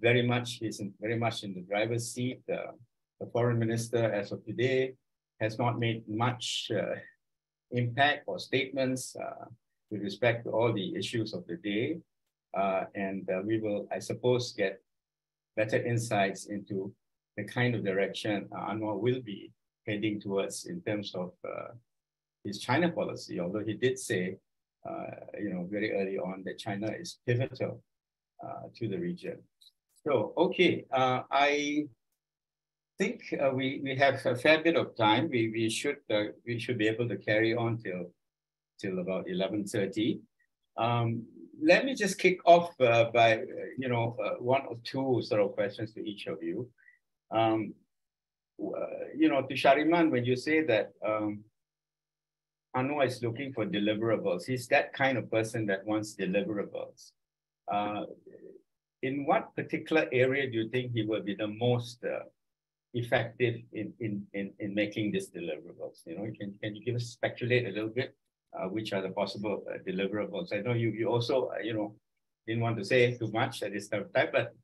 Very much in the driver's seat. The foreign minister, as of today, has not made much impact or statements with respect to all the issues of the day. And we will, I suppose, get better insights into the kind of direction Anwar will be heading towards in terms of his China policy, although he did say, very early on that China is pivotal to the region. So, okay, I think we have a fair bit of time. We should be able to carry on till about 11:30. Let me just kick off by one or two sort of questions to each of you. To Shariman, when you say that Anwar is looking for deliverables, he's that kind of person that wants deliverables. In what particular area do you think he will be the most effective in making these deliverables? Can you give us speculate a little bit? Which are the possible deliverables? I know you also, didn't want to say too much at this time, but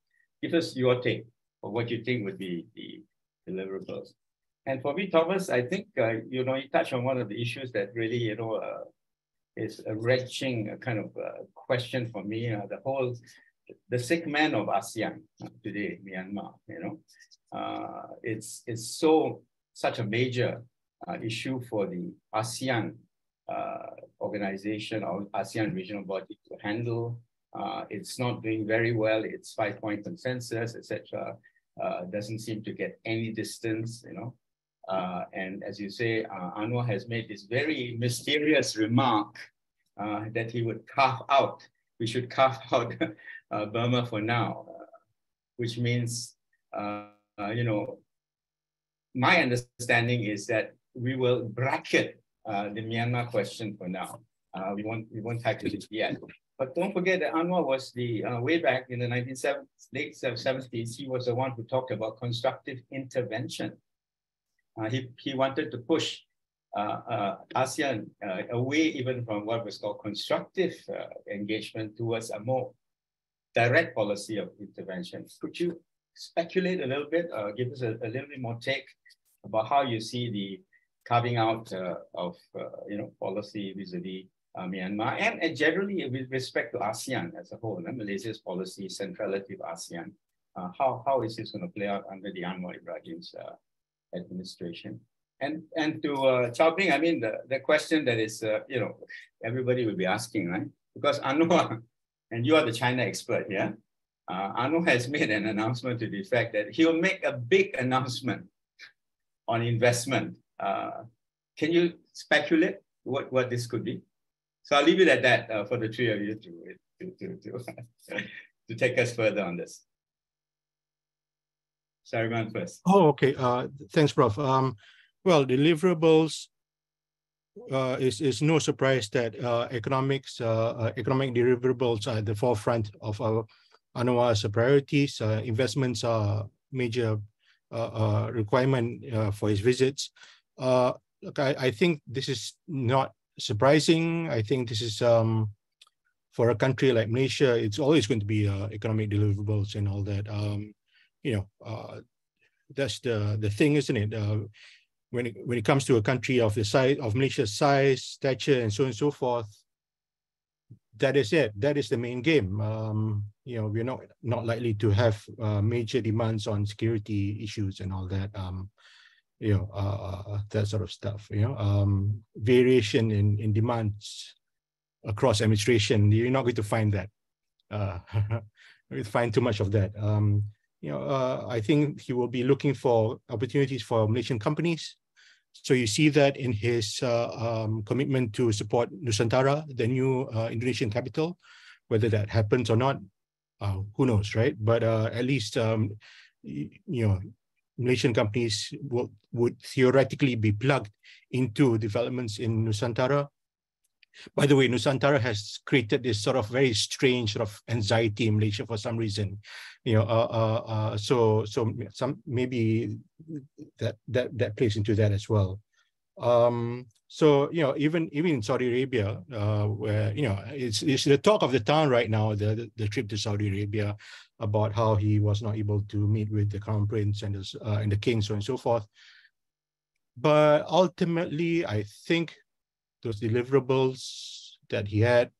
give us your take of what you think would be the deliverables. And for me, Thomas, I think, you touched on one of the issues that really, is a wrenching kind of question for me. The sick man of ASEAN today, Myanmar, it's such a major issue for the ASEAN organization or ASEAN regional body to handle. It's not doing very well. It's 5-point consensus, etc. Doesn't seem to get any distance, and as you say, Anwar has made this very mysterious remark that he would we should carve out Burma for now, which means, my understanding is that we will bracket the Myanmar question for now. We won't tackle it yet. But don't forget that Anwar was way back in the late 70s, he was the one who talked about constructive intervention. He wanted to push ASEAN away even from what was called constructive engagement towards a more direct policy of intervention. Could you speculate a little bit, give us a little bit more take about how you see the carving out of policy vis-a-vis Myanmar, and generally with respect to ASEAN as a whole, Malaysia's policy centrality of ASEAN. How is this going to play out under the Anwar Ibrahim's administration? And to Chow, I mean, the question that is, everybody will be asking, right? Because Anwar, and you are the China expert here, Anwar has made an announcement to the effect that he'll make a big announcement on investment. Can you speculate what this could be? So I'll leave it at that for the three of you to take us further on this. Shariman first. Oh, okay. Thanks, Prof. Well, deliverables is no surprise that economic deliverables are at the forefront of Anwar's priorities. Investments are major requirement for his visits. Look, I think this is not surprising. I think this is for a country like Malaysia, it's always going to be economic deliverables and all that. That's the thing, isn't it? When it comes to a country of the size of Malaysia's size, stature, and so on and so forth, that is it. That is the main game. We're not likely to have major demands on security issues and all that. That sort of stuff. Variation in demands across administration, you're not going to find that. You'll find too much of that. I think he will be looking for opportunities for Malaysian companies. So you see that in his commitment to support Nusantara, the new Indonesian capital. Whether that happens or not, who knows, right? But at least Malaysian companies would theoretically be plugged into developments in Nusantara. By the way, Nusantara has created this sort of very strange sort of anxiety in Malaysia for some reason. So maybe that plays into that as well. So even in Saudi Arabia, where it's the talk of the town right now, the trip to Saudi Arabia, about how he was not able to meet with the crown prince and the king, so on and so forth. But ultimately, I think those deliverables that he had,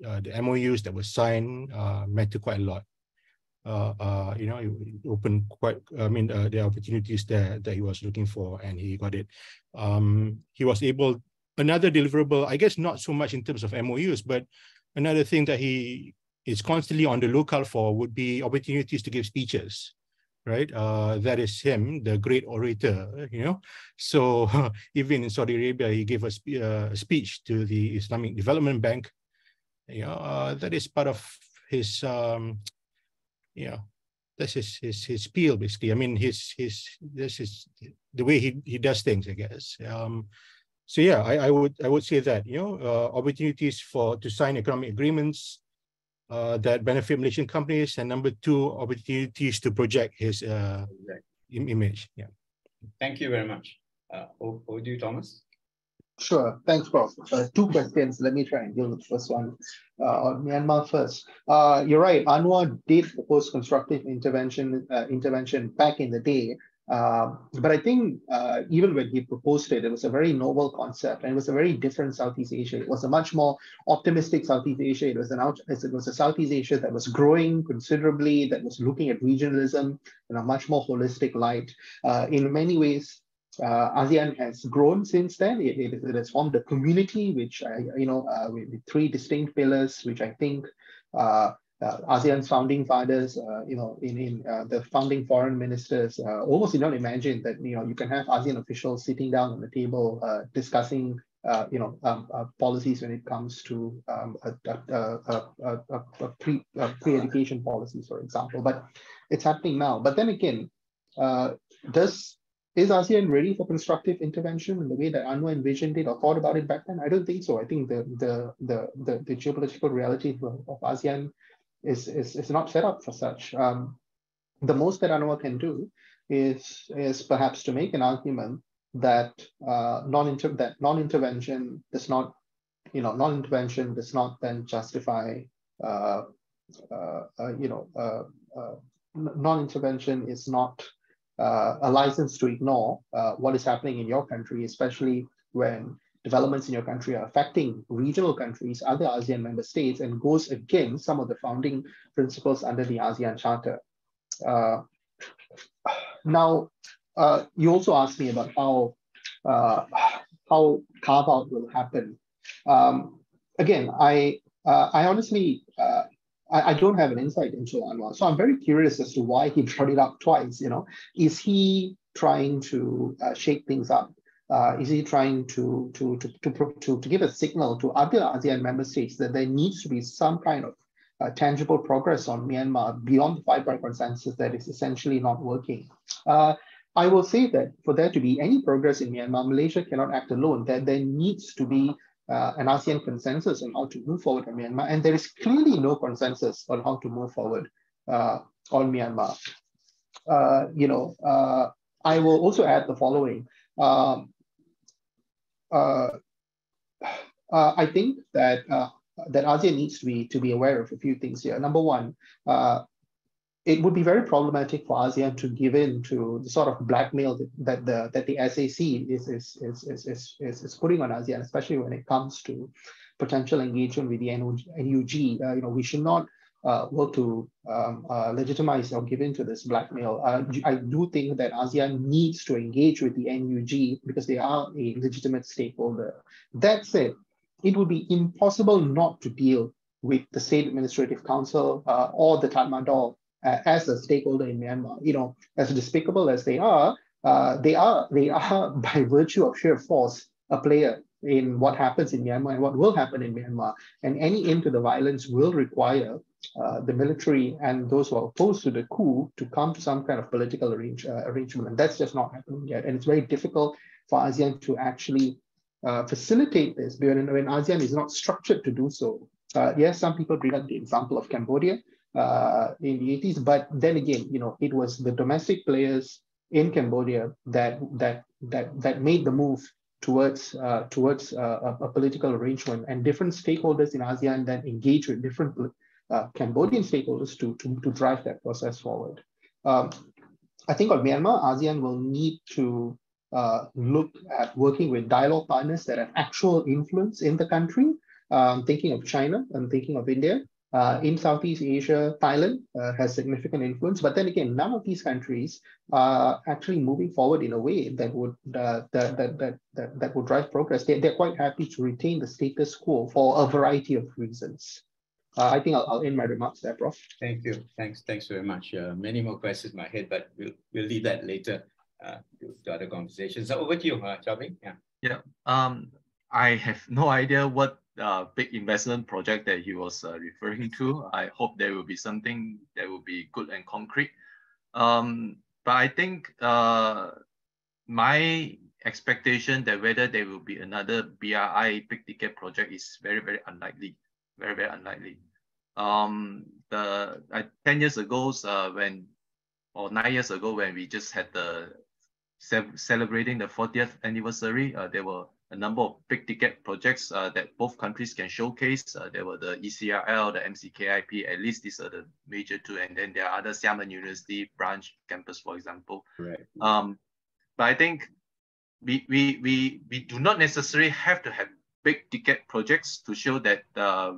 the MOUs that were signed, matter quite a lot. It opened the opportunities there that he was looking for, and he got it. He was able, another deliverable, I guess not so much in terms of MOUs, but another thing that he is constantly on the lookout for would be opportunities to give speeches. Right, that is him, the great orator. So even in Saudi Arabia, he gave a speech to the Islamic Development Bank. That is part of his. That's his spiel basically. I mean, this is the way he does things, I guess. So yeah, I would say that opportunities to sign economic agreements that benefit Malaysian companies, and number two, opportunities to project his image. Yeah. Thank you very much. Over to you, Thomas. Sure. Thanks, Prof. Two questions. Let me try and deal with the first one on Myanmar first. You're right. Anwar did propose constructive intervention back in the day. But I think even when he proposed it, it was a very novel concept, and it was a very different Southeast Asia. It was a much more optimistic Southeast Asia. It was a Southeast Asia that was growing considerably, that was looking at regionalism in a much more holistic light. In many ways, ASEAN has grown since then. It has formed a community, which with three distinct pillars, which I think ASEAN's founding fathers, the founding foreign ministers, almost did not imagine that you can have ASEAN officials sitting down on the table discussing policies when it comes to pre-education policies, for example. But it's happening now. But then again, is ASEAN ready for constructive intervention in the way that Anwar envisioned it or thought about it back then? I don't think so. I think the geopolitical reality of ASEAN is not set up for such. The most that Anwar can do is perhaps to make an argument that non-intervention does not then justify non-intervention is not a license to ignore what is happening in your country, especially when developments in your country are affecting regional countries, other ASEAN member states, and goes against some of the founding principles under the ASEAN Charter. Now, you also asked me about how carve-out will happen. Again, I honestly, I don't have an insight into Anwar, so I'm very curious as to why he brought it up twice. Is he trying to shake things up? Is he trying to give a signal to other ASEAN member states that there needs to be some kind of tangible progress on Myanmar beyond the five-point consensus that is essentially not working? I will say that for there to be any progress in Myanmar, Malaysia cannot act alone. That there needs to be an ASEAN consensus on how to move forward on Myanmar, and there is clearly no consensus on how to move forward on Myanmar. I will also add the following. I think that that ASEAN needs to be aware of a few things here. Number one, it would be very problematic for ASEAN to give in to the sort of blackmail that the SAC is putting on ASEAN, especially when it comes to potential engagement with the NUG. We should not work to legitimize or give in to this blackmail. I do think that ASEAN needs to engage with the NUG because they are a legitimate stakeholder. That said, it would be impossible not to deal with the State Administrative Council or the Tatmadaw as a stakeholder in Myanmar. As despicable as they are by virtue of sheer force a player in what happens in Myanmar and what will happen in Myanmar. And any end to the violence will require the military and those who are opposed to the coup to come to some kind of political arrangement. And that's just not happening yet. And it's very difficult for ASEAN to actually facilitate this when ASEAN is not structured to do so. Yes, some people bring up the example of Cambodia in the 80s, but then again, it was the domestic players in Cambodia that made the move towards a political arrangement, and different stakeholders in ASEAN then engage with different Cambodian stakeholders to drive that process forward. I think on Myanmar, ASEAN will need to look at working with dialogue partners that have actual influence in the country. Thinking of China, I'm thinking of India. In Southeast Asia, Thailand has significant influence, but then again, none of these countries are actually moving forward in a way that would that would drive progress. They're quite happy to retain the status quo for a variety of reasons. I think I'll end my remarks there, Prof. Thank you. Thanks very much. Many more questions in my head, but we'll leave that later to other conversations. So over to you, Chow. Yeah. I have no idea what big investment project that he was referring to. I hope there will be something that will be good and concrete. But I think my expectation that whether there will be another BRI big ticket project is very, very unlikely. Very, very unlikely. 10 years ago, or 9 years ago, when we just had the celebrating the 40th anniversary, there were a number of big ticket projects that both countries can showcase. There were the ECRL, the MCKIP, at least these are the major two. And then there are other Xiamen University branch campus, for example. Right. But I think we do not necessarily have to have big ticket projects to show that the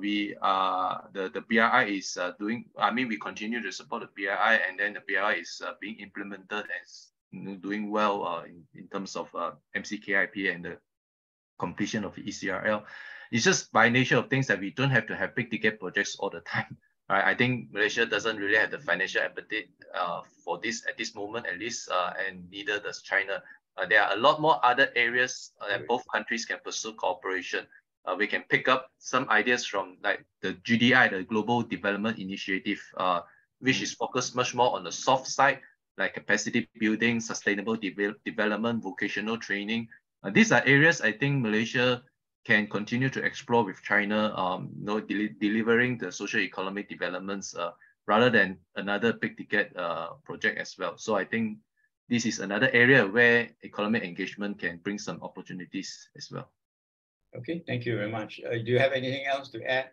BRI is doing, we continue to support the BRI, and then the BRI is being implemented and doing well in terms of MCKIP and the completion of the ECRL. It's just by nature of things that we don't have to have big ticket projects all the time. Right? I think Malaysia doesn't really have the financial appetite for this at this moment, at least, and neither does China. There are a lot more other areas that both countries can pursue cooperation. We can pick up some ideas from like the GDI, the Global Development Initiative, which is focused much more on the soft side, like capacity building, sustainable development, vocational training. These are areas I think Malaysia can continue to explore with China, delivering the social economic developments rather than another big ticket project as well. So I think this is another area where economic engagement can bring some opportunities as well. Okay, thank you very much. Do you have anything else to add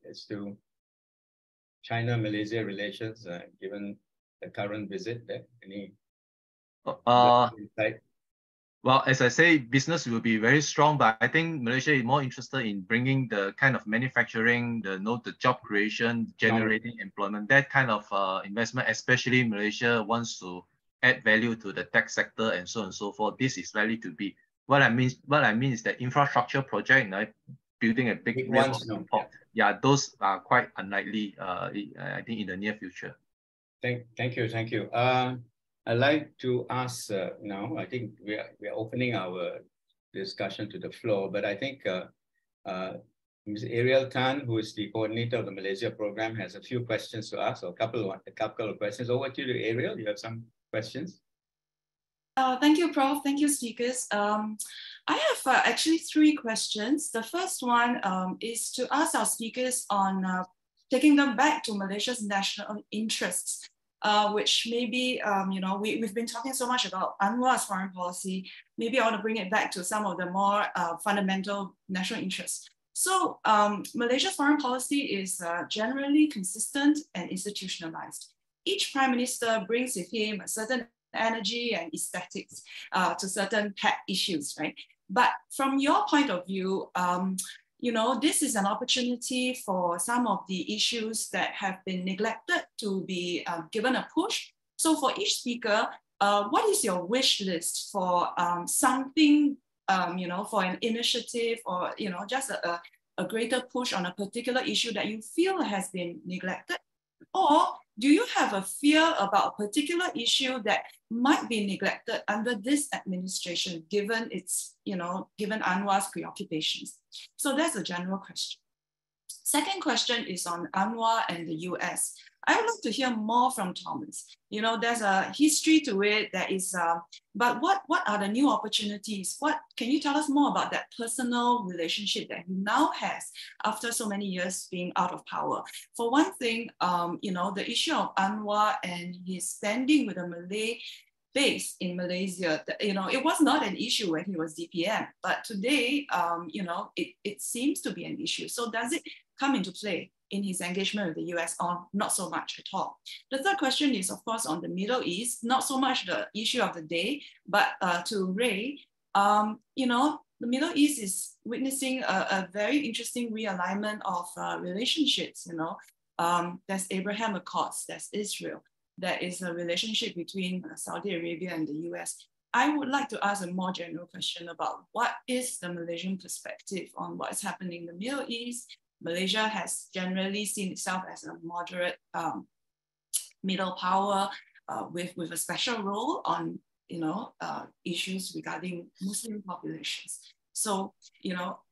as to China-Malaysia relations, given the current visit there? Any Well, as I say, business will be very strong, but I think Malaysia is more interested in bringing the kind of manufacturing, the job creation, generating employment, that kind of investment, especially Malaysia wants to add value to the tech sector and so on and so forth. This is likely to be what I mean is that infrastructure project, like building a big ones, yeah, those are quite unlikely. I think in the near future. Thank you. I'd like to ask now, I think we are opening our discussion to the floor, but I think Ms. Ariel Tan, who is the coordinator of the Malaysia program, has a few questions to ask, or a couple of questions. Over to you, Ariel. You have some questions? Thank you, Prof. Thank you, speakers. I have actually 3 questions. The first one is to ask our speakers on taking them back to Malaysia's national interests. Which maybe, we've been talking so much about Anwar's foreign policy. Maybe I want to bring it back to some of the more fundamental national interests. So Malaysia's foreign policy is generally consistent and institutionalized. Each prime minister brings with him a certain energy and aesthetics to certain pet issues, right? But from your point of view, this is an opportunity for some of the issues that have been neglected to be given a push. So for each speaker, what is your wish list for something, for an initiative or, just a greater push on a particular issue that you feel has been neglected? Or do you have a fear about a particular issue that might be neglected under this administration, given its, given Anwar's preoccupations? So that's a general question. Second question is on Anwar and the US. I would like to hear more from Thomas. There's a history to it that is, but what are the new opportunities? Can you tell us more about that personal relationship that he now has after so many years being out of power? For one thing, the issue of Anwar and his standing with the Malay base in Malaysia, it was not an issue when he was DPM, but today, it seems to be an issue. So does it come into play in his engagement with the US, or not so much at all? The third question is, of course, on the Middle East, not so much the issue of the day, but to Ray, the Middle East is witnessing a very interesting realignment of relationships. There's Abraham Accords, there's Israel, there is a relationship between Saudi Arabia and the US. I would like to ask a more general question about what is the Malaysian perspective on what is happening in the Middle East. Malaysia has generally seen itself as a moderate middle power with a special role on issues regarding Muslim populations. So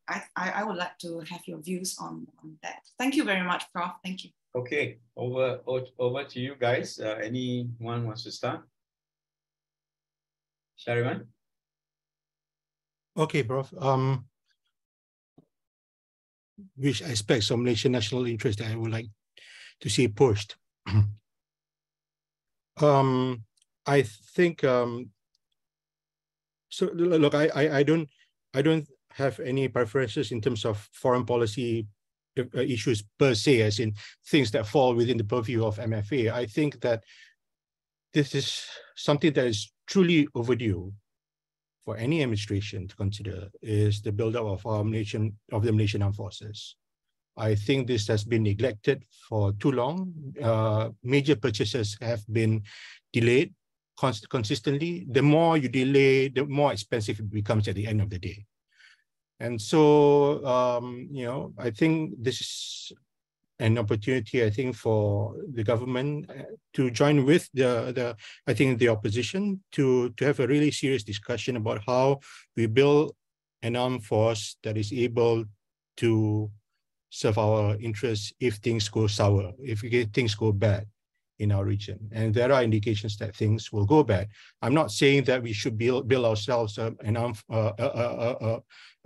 I would like to have your views on that. Thank you very much, Prof. Thank you. Okay, over to you guys. Anyone wants to start? Shariman? Okay, Prof. Which aspects of Malaysian national interest that I would like to see pushed? I think so. Look, I don't have any preferences in terms of foreign policy issues per se, as in things that fall within the purview of MFA. I think that this is something that is truly overdue for any administration to consider, is the buildup of the Malaysian Armed Forces. I think this has been neglected for too long. Major purchases have been delayed consistently. The more you delay, the more expensive it becomes at the end of the day. And so, I think this is an opportunity, I think, for the government to join with the opposition to have a really serious discussion about how we build an armed force that is able to serve our interests if things go sour, if things go bad in our region. And there are indications that things will go bad. I'm not saying that we should build ourselves a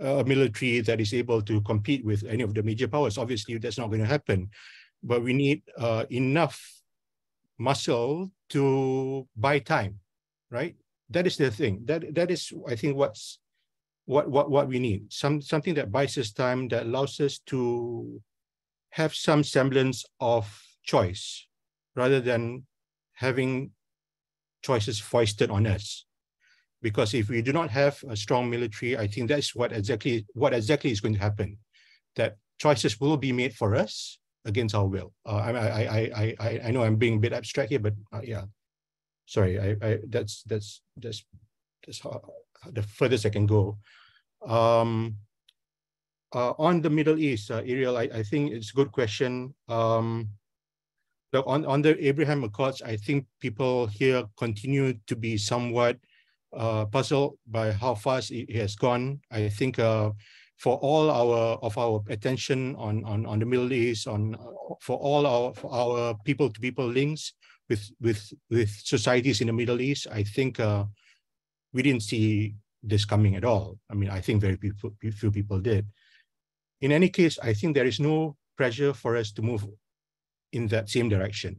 military that is able to compete with any of the major powers. Obviously, that's not going to happen. But we need enough muscle to buy time, right? That is the thing. That is, I think, what we need. Something that buys us time, that allows us to have some semblance of choice, rather than having choices foisted on us. Because if we do not have a strong military, I think that's what exactly is going to happen. That choices will be made for us against our will. I know I'm being a bit abstract here, but yeah, sorry. That's how, the furthest I can go. On the Middle East, Ariel, I think it's a good question. On the Abraham Accords, I think people here continue to be somewhat puzzled by how fast it has gone. I think for all our attention on the Middle East, for all our people-to-people links with societies in the Middle East, I think we didn't see this coming at all. I mean, I think very few people did. In any case, I think there is no pressure for us to move in that same direction.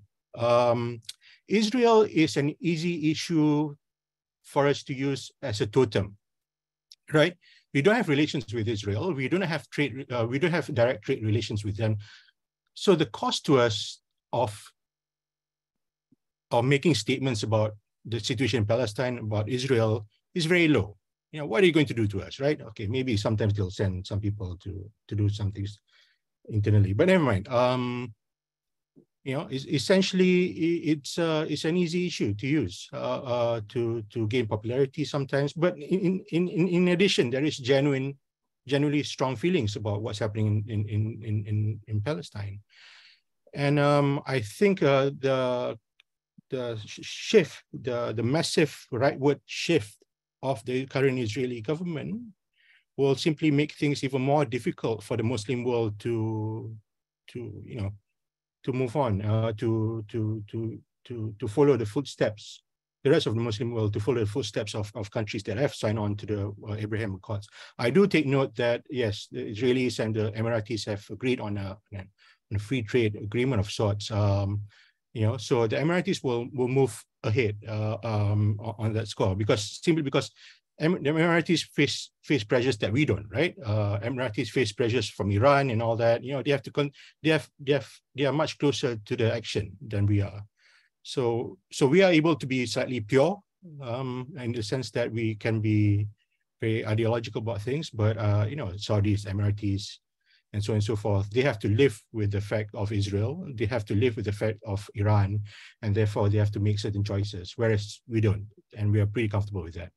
Israel is an easy issue for us to use as a totem, right? We don't have relations with Israel. We don't have trade. We don't have direct trade relations with them. So the cost to us of making statements about the situation in Palestine, about Israel, is very low. You know, what are you going to do to us, right? Okay, maybe sometimes they'll send some people to do some things internally, but never mind. You know, essentially, it's an easy issue to use to gain popularity sometimes. But in addition, there is genuinely strong feelings about what's happening in Palestine, and I think the shift, the massive rightward shift of the current Israeli government will simply make things even more difficult for the Muslim world to move on, to follow the footsteps, the rest of the Muslim world to follow the footsteps of countries that have signed on to the Abraham Accords. I do take note that, yes, the Israelis and the Emiratis have agreed on a free trade agreement of sorts. You know, so the Emiratis will move ahead on that score simply because the Emiratis face pressures that we don't, right? Emiratis face pressures from Iran and all that. You know, they are much closer to the action than we are. So we are able to be slightly pure in the sense that we can be very ideological about things, but you know, Saudis, Emiratis, and so on and so forth, they have to live with the fact of Israel. They have to live with the fact of Iran, and therefore they have to make certain choices, whereas we don't, and we are pretty comfortable with that.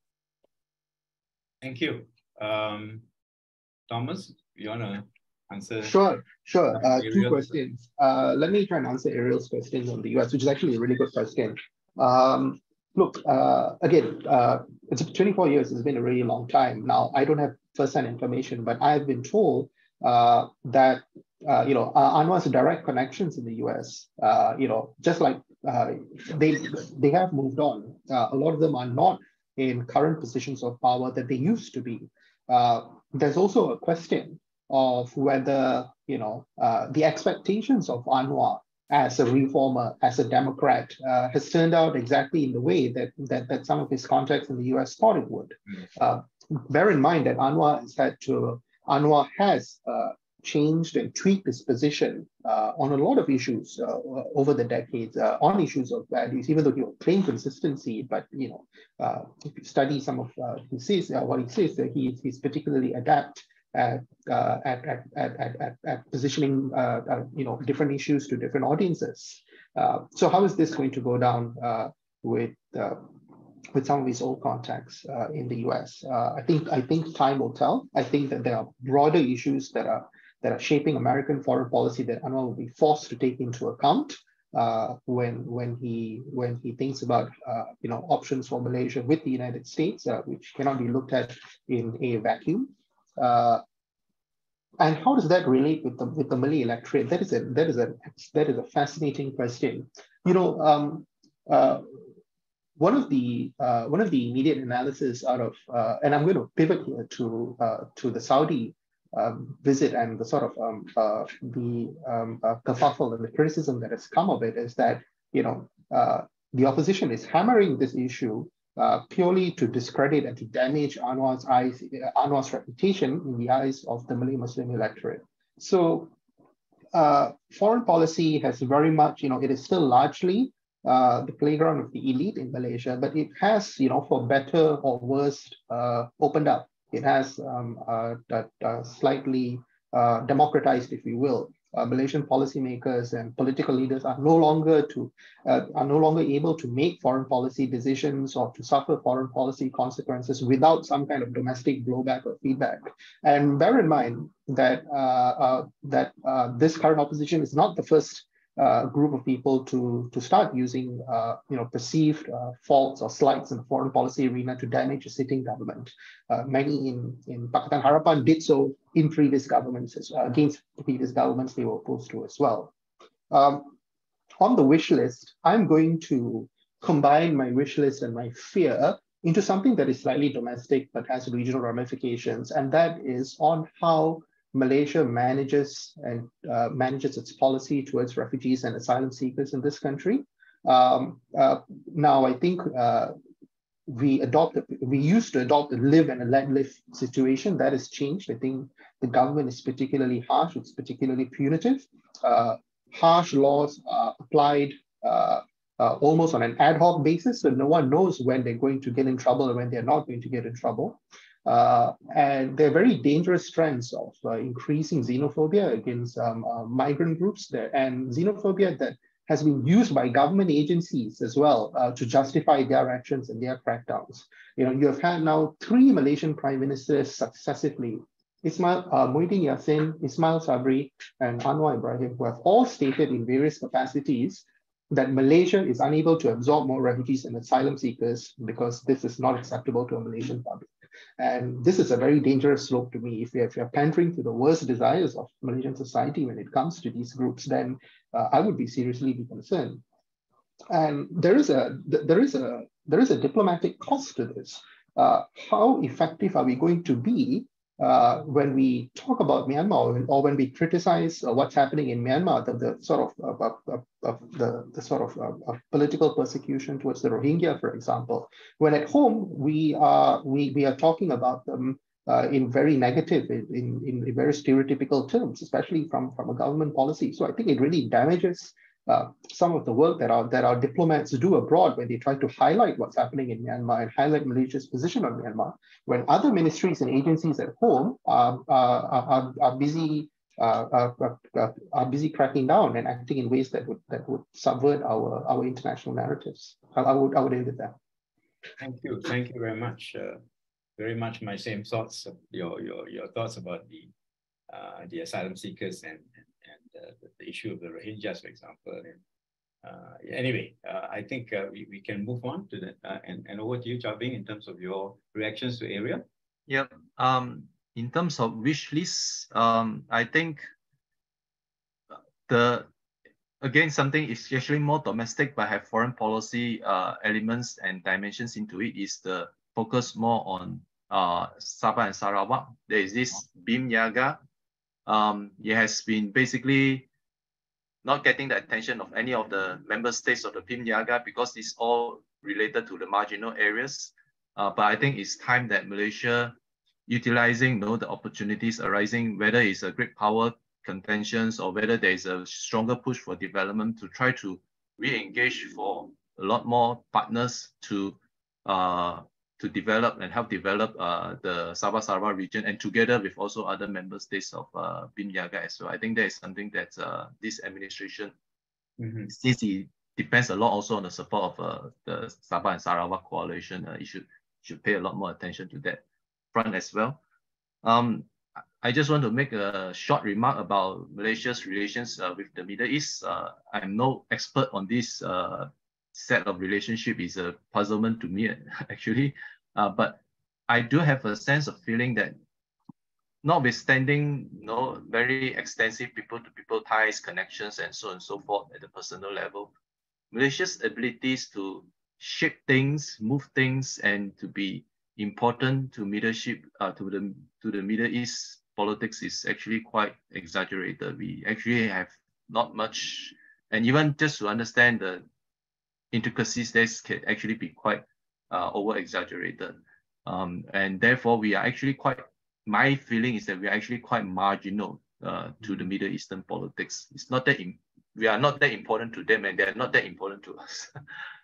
Thank you. Thomas, you want to answer? Sure. Two questions. Let me try and answer Ariel's questions on the US, which is actually a really good question. Look, again, it's 24 years. It's been a really long time. Now, I don't have first-hand information, but I've been told that Anwar's direct connections in the US, just like they have moved on. A lot of them are not in current positions of power that they used to be. There's also a question of whether the expectations of Anwar as a reformer, as a Democrat, has turned out exactly in the way that some of his contacts in the US thought it would. Bear in mind that Anwar has changed and tweaked his position on a lot of issues over the decades, on issues of values, even though he will claim consistency. But if you study some of what he says, that he's particularly adept at positioning different issues to different audiences. So how is this going to go down with some of his old contacts in the US? I think time will tell. I think that there are broader issues that are shaping American foreign policy that Anwar will be forced to take into account when he thinks about options for Malaysia with the United States, which cannot be looked at in a vacuum. And how does that relate with the Malay electorate? That is a fascinating question. One of the immediate analysis out of and I'm going to pivot here to the Saudi visit and the sort of kerfuffle and the criticism that has come of it is that the opposition is hammering this issue purely to discredit and to damage Anwar's reputation in the eyes of the Malay Muslim electorate. So foreign policy has very much, it is still largely the playground of the elite in Malaysia, but it has, for better or worse, opened up. It has slightly democratized, if you will. Malaysian policymakers and political leaders are no longer able to make foreign policy decisions or to suffer foreign policy consequences without some kind of domestic blowback or feedback. And bear in mind that this current opposition is not the first group of people to start using perceived faults or slights in the foreign policy arena to damage a sitting government. Many in Pakatan Harapan did so in previous governments, against previous governments they were opposed to as well. On the wish list, I'm going to combine my wish list and my fear into something that is slightly domestic but has regional ramifications, and that is on how Malaysia manages its policy towards refugees and asylum seekers in this country. Now, I think we used to adopt a live and let live situation. That has changed. I think the government is particularly harsh. It's particularly punitive. Harsh laws are applied almost on an ad hoc basis, so no one knows when they're going to get in trouble and when they're not going to get in trouble. And they're very dangerous trends of increasing xenophobia against migrant groups there, and xenophobia that has been used by government agencies as well to justify their actions and their crackdowns. You have had now 3 Malaysian prime ministers successively, Muhyiddin Yassin, Ismail Sabri, and Anwar Ibrahim, who have all stated in various capacities that Malaysia is unable to absorb more refugees and asylum seekers because this is not acceptable to a Malaysian public. And this is a very dangerous slope to me. If you're pandering to the worst desires of Malaysian society when it comes to these groups, then I would be seriously concerned. And there is a diplomatic cost to this. How effective are we going to be when we talk about Myanmar, or when we criticize what's happening in Myanmar, the sort of political persecution towards the Rohingya, for example, when at home we are talking about them in very negative, in very stereotypical terms, especially from a government policy. So I think it really damages some of the work that our diplomats do abroad when they try to highlight what's happening in Myanmar and highlight Malaysia's position on Myanmar, when other ministries and agencies at home are busy cracking down and acting in ways that would subvert our international narratives. I would end with that. Thank you very much. Very much my same thoughts. Your thoughts about the asylum seekers and the issue of the Rohingyas, for example. Anyway, I think we can move on to that. And over to you, Chow, in terms of your reactions to area. Yep. In terms of wish lists, I think something is actually more domestic but have foreign policy elements and dimensions into it is the focus more on Sabah and Sarawak. There is this BIM Niaga. It has been basically not getting the attention of any of the member states of the BIM Niaga because it's all related to the marginal areas. But I think it's time that Malaysia, utilizing the opportunities arising, whether it's a great power contentions or whether there is a stronger push for development, to try to re-engage for a lot more partners to develop and help develop the Sabah Sarawak region, and together with also other member states of BIM Niaga as well. I think that is something that this administration, since it depends a lot also on the support of the Sabah and Sarawak coalition, it should pay a lot more attention to that front as well. I just want to make a short remark about Malaysia's relations with the Middle East. I'm no expert on this set of relationship. Is a puzzlement to me actually, but I do have a sense of feeling that, notwithstanding very extensive people-to-people ties, connections, and so on and so forth at the personal level, Malaysia's abilities to shape things, move things, and to be important to leadership to the Middle East politics is actually quite exaggerated. We actually have not much, and even just to understand the intricacies, this can actually be quite over-exaggerated. And therefore, we are actually quite, my feeling is that we are actually quite marginal to the Middle Eastern politics. It's not that we are not that important to them and they're not that important to us.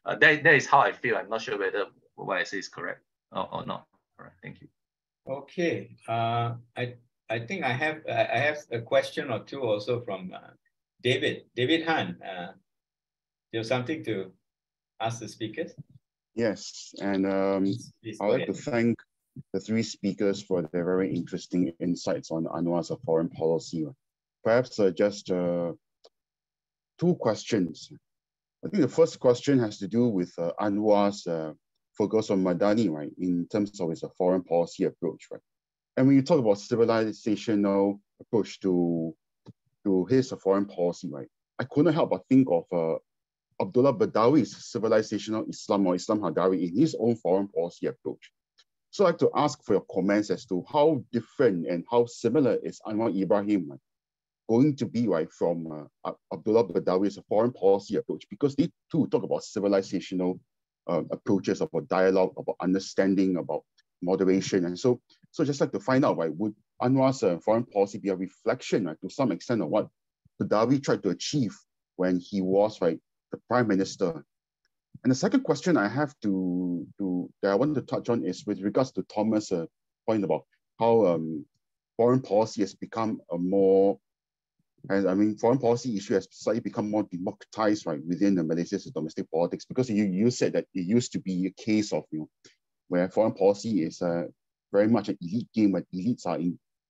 That is how I feel. I'm not sure whether what I say is correct or not. All right, thank you. Okay, I think I have a question or two also from David Han. You have something to ask the speakers? Yes, and Please I'd like to thank the three speakers for their very interesting insights on Anwar's foreign policy. Perhaps just two questions. I think the first question has to do with Anwar's focus on Madani, right, in terms of his foreign policy approach, right? And when you talk about civilizational approach to his foreign policy, right, I couldn't help but think of Abdullah Badawi's civilizational Islam or Islam Hadawi in his own foreign policy approach. So I'd like to ask for your comments as to how different and how similar is Anwar Ibrahim going to be, right, from Abdullah Badawi's foreign policy approach, because they too talk about civilizational approaches, about dialogue, about understanding, about moderation. And so just like to find out, right, would Anwar's foreign policy be a reflection, right, to some extent of what Badawi tried to achieve when he was, right, the prime minister? And the second question I have that I want to touch on is with regards to Thomas' point about how foreign policy has become a more, foreign policy issue has slightly become more democratized, right, within the Malaysia's domestic politics, because you said that it used to be a case of, where foreign policy is very much an elite game, where elites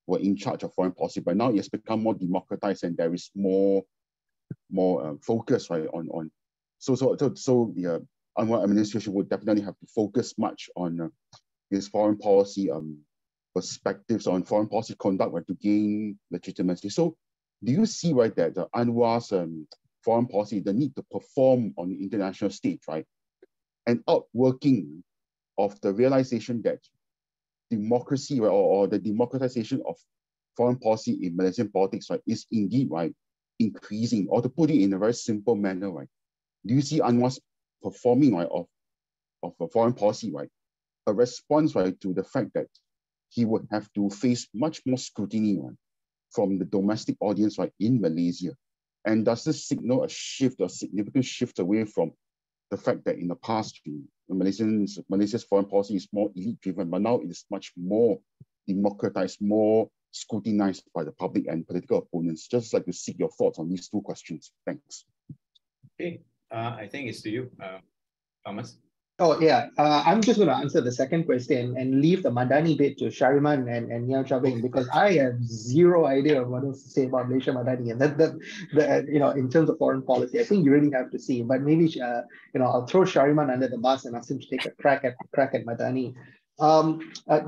were in charge of foreign policy, but now it's become more democratized and there is more focus, right, on. So the Anwar administration would definitely have to focus much on his foreign policy perspectives on foreign policy conduct, right, to gain legitimacy. So do you see, right, that Anwar's foreign policy, the need to perform on the international stage, right, and outworking of the realization that democracy, right, or the democratization of foreign policy in Malaysian politics, right, is indeed, right, increasing? Or to put it in a very simple manner, right, do you see Anwar's performing, right, of a foreign policy, right, a response, right, to the fact that he would have to face much more scrutiny, right, from the domestic audience, right, in Malaysia? And does this signal a shift, a significant shift away from the fact that in the past, Malaysia's foreign policy is more elite-driven, but now it is much more democratized, more scrutinized by the public and political opponents? Just like to seek your thoughts on these two questions. Thanks. Okay, I think it's to you, Thomas. Oh, yeah. I'm just going to answer the second question and leave the Madani bit to Shariman and Ngeow, because I have zero idea of what else to say about Malaysia Madani. And in terms of foreign policy, I think you really have to see. But maybe, I'll throw Shariman under the bus and ask him to take a crack at Madani.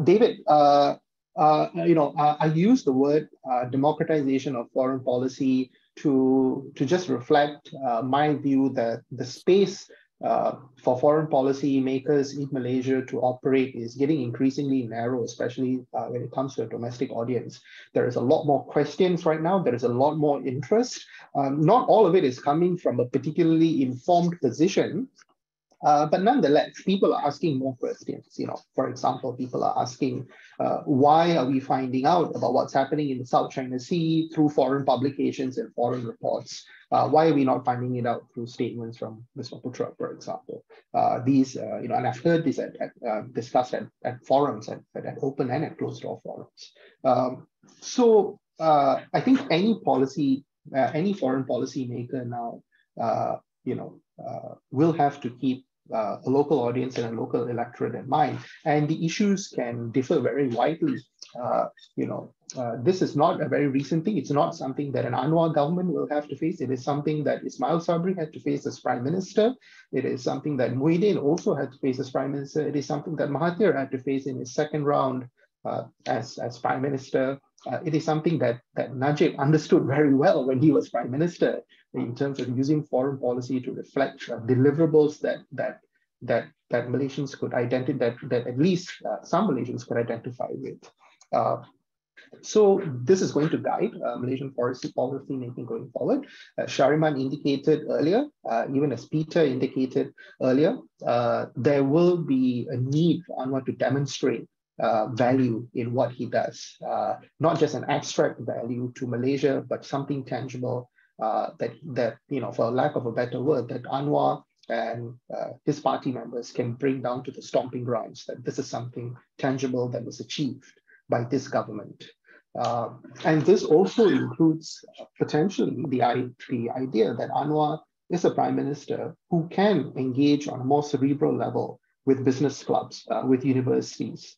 David, I use the word democratization of foreign policy to just reflect my view that the space for foreign policy makers in Malaysia to operate is getting increasingly narrow, especially when it comes to a domestic audience. There is a lot more questions right now. There is a lot more interest. Not all of it is coming from a particularly informed position. But nonetheless, people are asking more questions. For example, people are asking, why are we finding out about what's happening in the South China Sea through foreign publications and foreign reports? Why are we not finding it out through statements from Mr. Putra, for example? And I've heard this discussed at forums, at open and at closed door forums. So I think any foreign policy maker now, will have to keep a local audience and a local electorate in mind. And the issues can differ very widely. This is not a very recent thing. It's not something that an Anwar government will have to face. It is something that Ismail Sabri had to face as Prime Minister. It is something that Muhyiddin also had to face as Prime Minister. It is something that Mahathir had to face in his second round as Prime Minister. It is something that Najib understood very well when he was Prime Minister, in terms of using foreign policy to reflect deliverables that Malaysians could identify, that at least some Malaysians could identify with. So this is going to guide Malaysian policy making going forward. Shariman indicated earlier, even as Peter indicated earlier, there will be a need for Anwar to demonstrate value in what he does, not just an abstract value to Malaysia, but something tangible that for lack of a better word, that Anwar and his party members can bring down to the stomping grounds, that this is something tangible that was achieved by this government. And this also includes potentially the idea that Anwar is a prime minister who can engage on a more cerebral level with business clubs, with universities,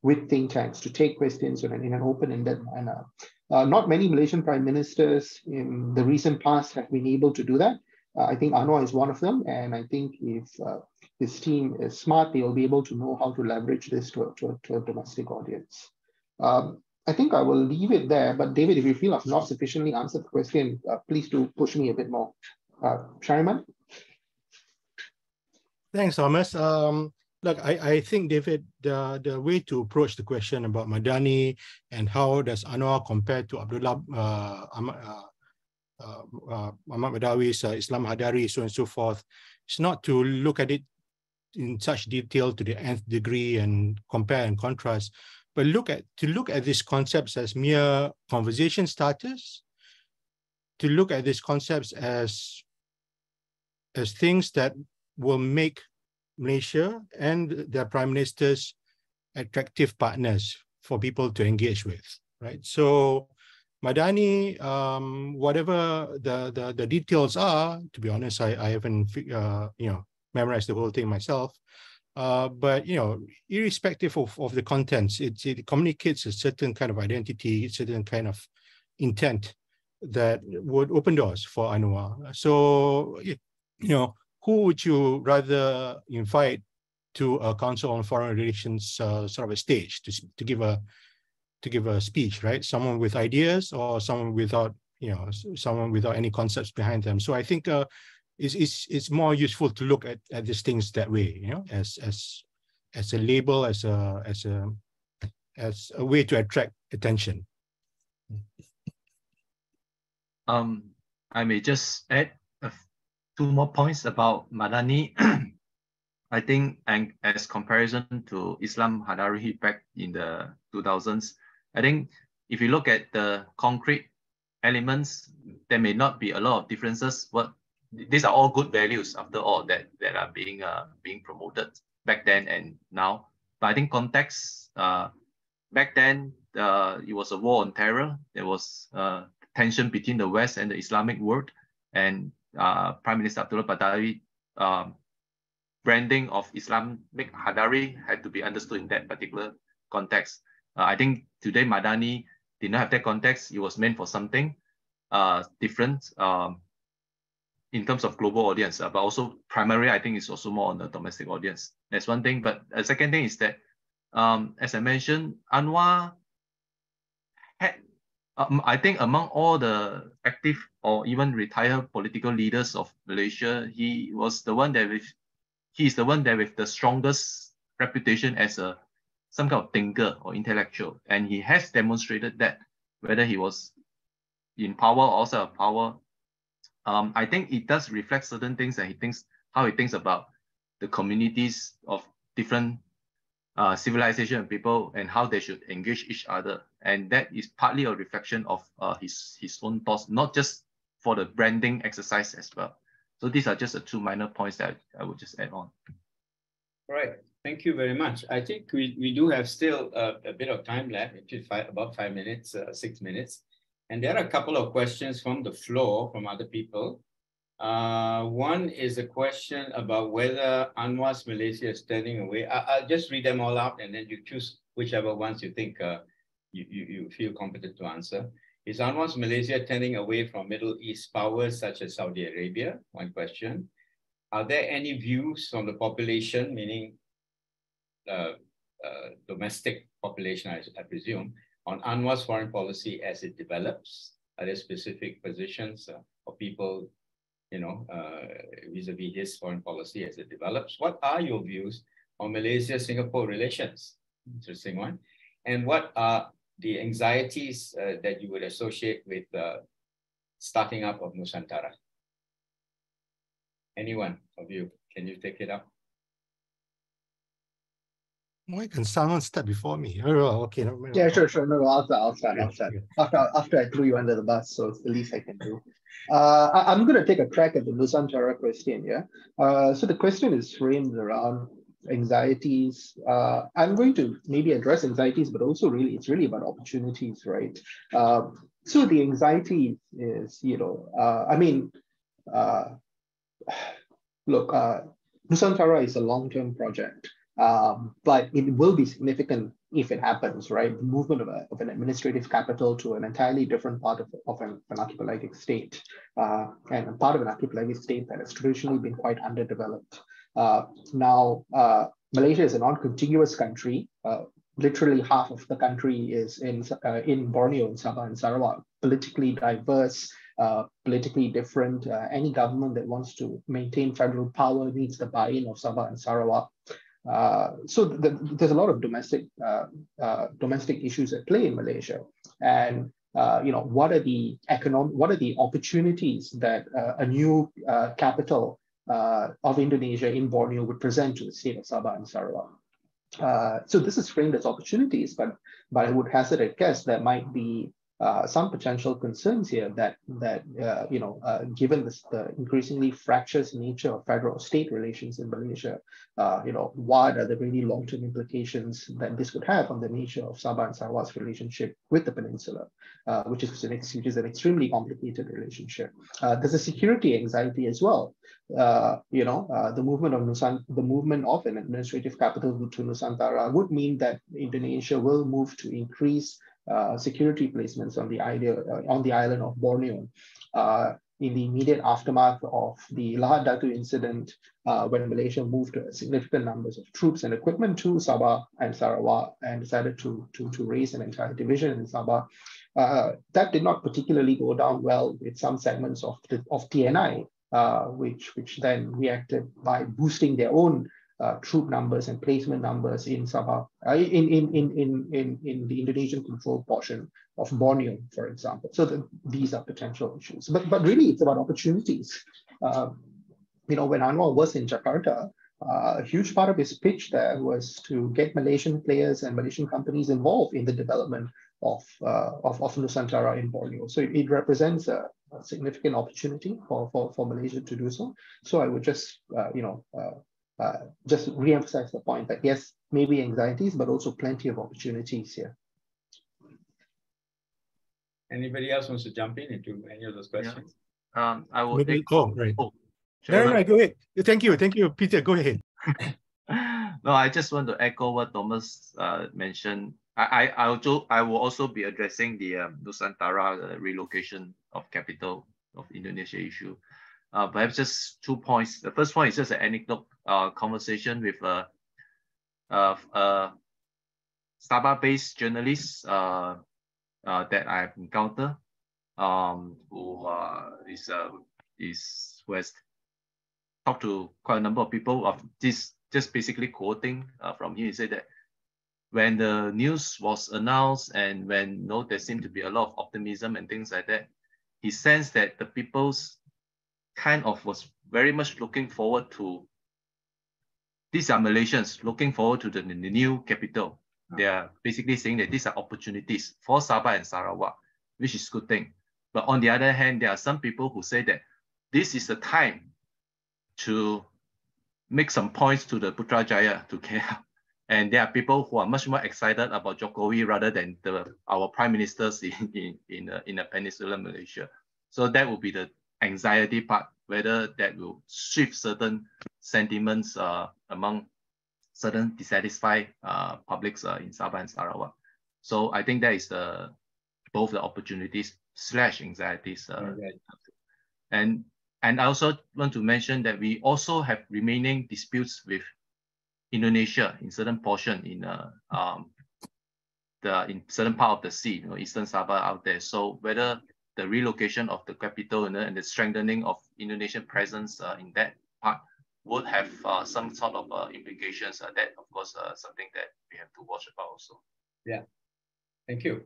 with think tanks to take questions in an open-ended manner. Not many Malaysian prime ministers in the recent past have been able to do that. I think Anwar is one of them, and I think if his team is smart, they will be able to know how to leverage this to a domestic audience. I think I will leave it there, but David, if you feel I've not sufficiently answered the question, please do push me a bit more. Shariman? Thanks, Thomas. Look, I think, David, the way to approach the question about Madani and how does Anwar compare to Abdullah Muhammad Badawi's Islam Hadari, so on and so forth, it's not to look at it in such detail to the nth degree and compare and contrast, but to look at these concepts as mere conversation starters, to look at these concepts as things that will make Malaysia and their prime ministers attractive partners for people to engage with, right? So Madani, whatever the details are, to be honest, I haven't memorized the whole thing myself. But irrespective of the contents, it communicates a certain kind of identity, a certain kind of intent that would open doors for Anwar. So who would you rather invite to a Council on Foreign Relations sort of a stage to give a speech, right? Someone with ideas or someone without any concepts behind them. So I think it's more useful to look at these things that way, as a label, as a way to attract attention. I may just add two more points about Madani. I think, and as comparison to Islam Hadari back in the 2000s, I think if you look at the concrete elements, there may not be a lot of differences. These are all good values, after all, that are being promoted back then and now. But I think context, back then, it was a war on terror. There was tension between the West and the Islamic world, and Prime Minister Abdullah Badawi branding of Islamic Hadari had to be understood in that particular context. I think today Madani did not have that context. It was meant for something different in terms of global audience, but also primarily I think it's also more on the domestic audience. That's one thing. But a second thing is that, as I mentioned, Anwar had, I think among all the active or even retired political leaders of Malaysia, he is the one that with the strongest reputation as some kind of thinker or intellectual, and he has demonstrated that, whether he was in power or outside of power. I think it does reflect certain things that how he thinks about the communities of different civilization and people, and how they should engage each other. And that is partly a reflection of his own thoughts, not just for the branding exercise as well. So these are just the two minor points that I would just add on. All right, thank you very much. I think we do have still a bit of time left, about 5 minutes, 6 minutes. And there are a couple of questions from the floor from other people. One is a question about whether Anwar's Malaysia is turning away. I'll just read them all out and then you choose whichever ones you think you feel competent to answer. Is Anwar's Malaysia turning away from Middle East powers such as Saudi Arabia? One question. Are there any views from the population, meaning domestic population, I presume, on Anwar's foreign policy as it develops? Are there specific positions of people, vis-a-vis his foreign policy as it develops? What are your views on Malaysia-Singapore relations? Interesting one. And what are the anxieties that you would associate with starting up of Nusantara? Anyone of you, can you take it up? Why can someone start before me? Oh, okay. No, Yeah, sure. No, I'll start. Okay. After I threw you under the bus, so it's the least I can do. I'm going to take a crack at the Nusantara question. Yeah. So the question is framed around anxieties. I'm going to maybe address anxieties, but also it's really about opportunities, right? So the anxiety is, look, Nusantara is a long-term project, but it will be significant if it happens, right? The movement of an administrative capital to an entirely different part of an archipelagic state, and a part of an archipelagic state that has traditionally been quite underdeveloped. Now, Malaysia is a non-contiguous country. Literally half of the country is in Borneo, in Sabah and Sarawak, politically diverse, politically different. Any government that wants to maintain federal power needs the buy-in of Sabah and Sarawak. So there's a lot of domestic issues at play in Malaysia, and what are the opportunities that a new capital of Indonesia in Borneo would present to the state of Sabah and Sarawak. So this is framed as opportunities, but I would hazard a guess there might be some potential concerns here that given the increasingly fractious nature of federal-state relations in Malaysia, what are the really long-term implications that this would have on the nature of Sabah and Sarawak's relationship with the peninsula, which is an extremely complicated relationship. There's a security anxiety as well. The movement of an administrative capital to Nusantara would mean that Indonesia will move to increase security placements on the island of Borneo in the immediate aftermath of the Lahad Datu incident, when Malaysia moved significant numbers of troops and equipment to Sabah and Sarawak and decided to raise an entire division in Sabah. That did not particularly go down well with some segments of TNI, which then reacted by boosting their own troop numbers and placement numbers in Sabah, in the Indonesian controlled portion of Borneo, for example. So these are potential issues, but really it's about opportunities. When Anwar was in Jakarta, a huge part of his pitch there was to get Malaysian players and Malaysian companies involved in the development of Nusantara in Borneo. So it represents a significant opportunity for Malaysia to do so. So I would just re-emphasize the point that yes, maybe anxieties, but also plenty of opportunities here. Anybody else wants to jump into any of those questions? Yeah. I will. Right. No, go ahead. Thank you, Peter. Go ahead. No, I just want to echo what Thomas mentioned. I will also be addressing the Nusantara relocation of capital of Indonesia issue. Perhaps just 2 points. The first point is just an anecdote conversation with a Sabah-based journalist that I have encountered, who has talked to quite a number of people of this. Just basically quoting from him, he said that when the news was announced and when there seemed to be a lot of optimism and things like that, he sensed that the people's kind of was very much looking forward to, these are Malaysians looking forward to the new capital. They are basically saying that these are opportunities for Sabah and Sarawak, which is a good thing. But on the other hand, there are some people who say that this is the time to make some points to the Putrajaya, to KL. And there are people who are much more excited about Jokowi rather than our prime ministers in the peninsular Malaysia. So that will be the anxiety part, whether that will shift certain sentiments among certain dissatisfied publics in Sabah and Sarawak. So I think that is both the opportunities / anxieties. And I also want to mention that we also have remaining disputes with Indonesia in certain portion in certain part of the sea, Eastern Sabah out there. So whether the relocation of the capital and the strengthening of Indonesian presence in that part would have some sort of implications. That, of course, something that we have to watch about also. Yeah, thank you.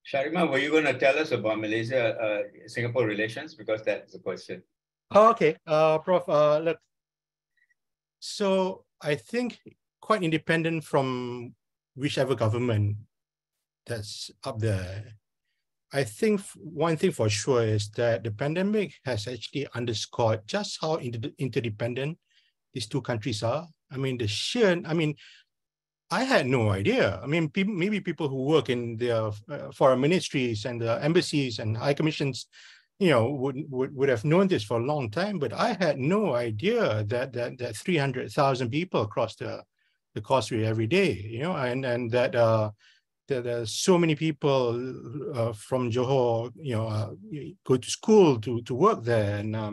Shariman, were you going to tell us about Malaysia-Singapore relations? Because that's the question. Oh, okay, Prof. Look, so I think quite independent from whichever government that's up there. I think one thing for sure is that the pandemic has actually underscored just how interdependent these two countries are. I mean, I had no idea. I mean, maybe people who work in their foreign ministries and the embassies and high commissions, would have known this for a long time. But I had no idea that 300,000 people cross the causeway every day. And that there's so many people from Johor, go to school to work there. And I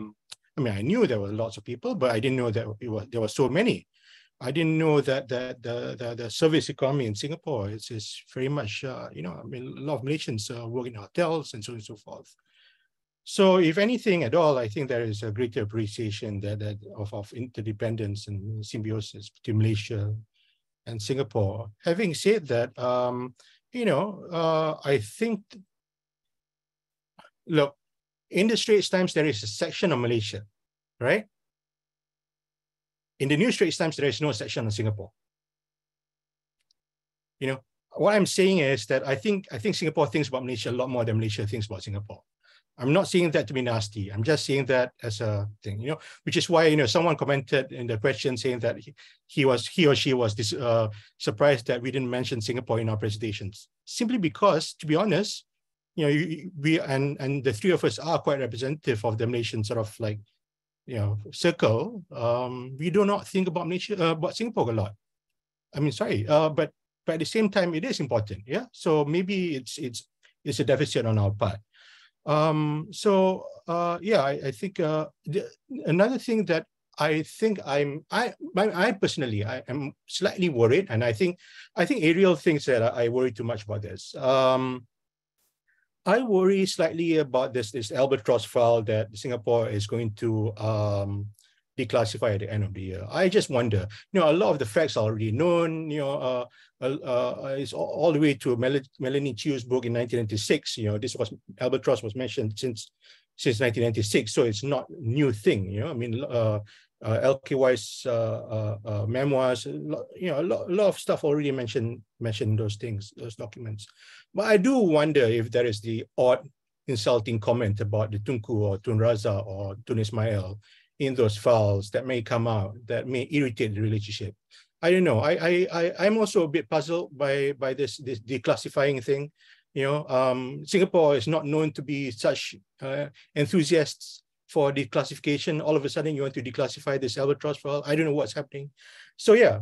mean, I knew there were lots of people, but I didn't know that there were so many. I didn't know that the service economy in Singapore is very much, I mean, a lot of Malaysians work in hotels and so on and so forth. So if anything at all, I think there is a greater appreciation of interdependence and symbiosis between Malaysia and Singapore. Having said that, I think, look, in the Straits Times, there is a section on Malaysia, right? In the New Straits Times, there is no section on Singapore. What I'm saying is that I think Singapore thinks about Malaysia a lot more than Malaysia thinks about Singapore. I'm not saying that to be nasty. I'm just saying that as a thing, which is why, someone commented in the question saying that he or she was surprised that we didn't mention Singapore in our presentations. Simply because, to be honest, we and the three of us are quite representative of the Malaysian sort of like, circle. We do not think about about Singapore a lot. I mean, sorry, but at the same time, it is important. Yeah. So maybe it's a deficit on our part. I think another thing that I think I personally am slightly worried, and I think Ariel thinks that I worry too much about this. I worry slightly about this albatross file that Singapore is going to declassify at the end of the year. I just wonder, a lot of the facts are already known, it's all the way to Melanie Chiu's book in 1996. Albatross was mentioned since 1996, so it's not a new thing. I mean, LKY's memoirs, a lot of stuff already mentioned those things, those documents. But I do wonder if there is the odd insulting comment about the Tunku or Tun Raza or Tun Ismail in those files that may come out that may irritate the relationship. I don't know. I'm also a bit puzzled by this declassifying thing. Singapore is not known to be such enthusiasts for declassification. All of a sudden, you want to declassify this albatross file. I don't know what's happening. So yeah,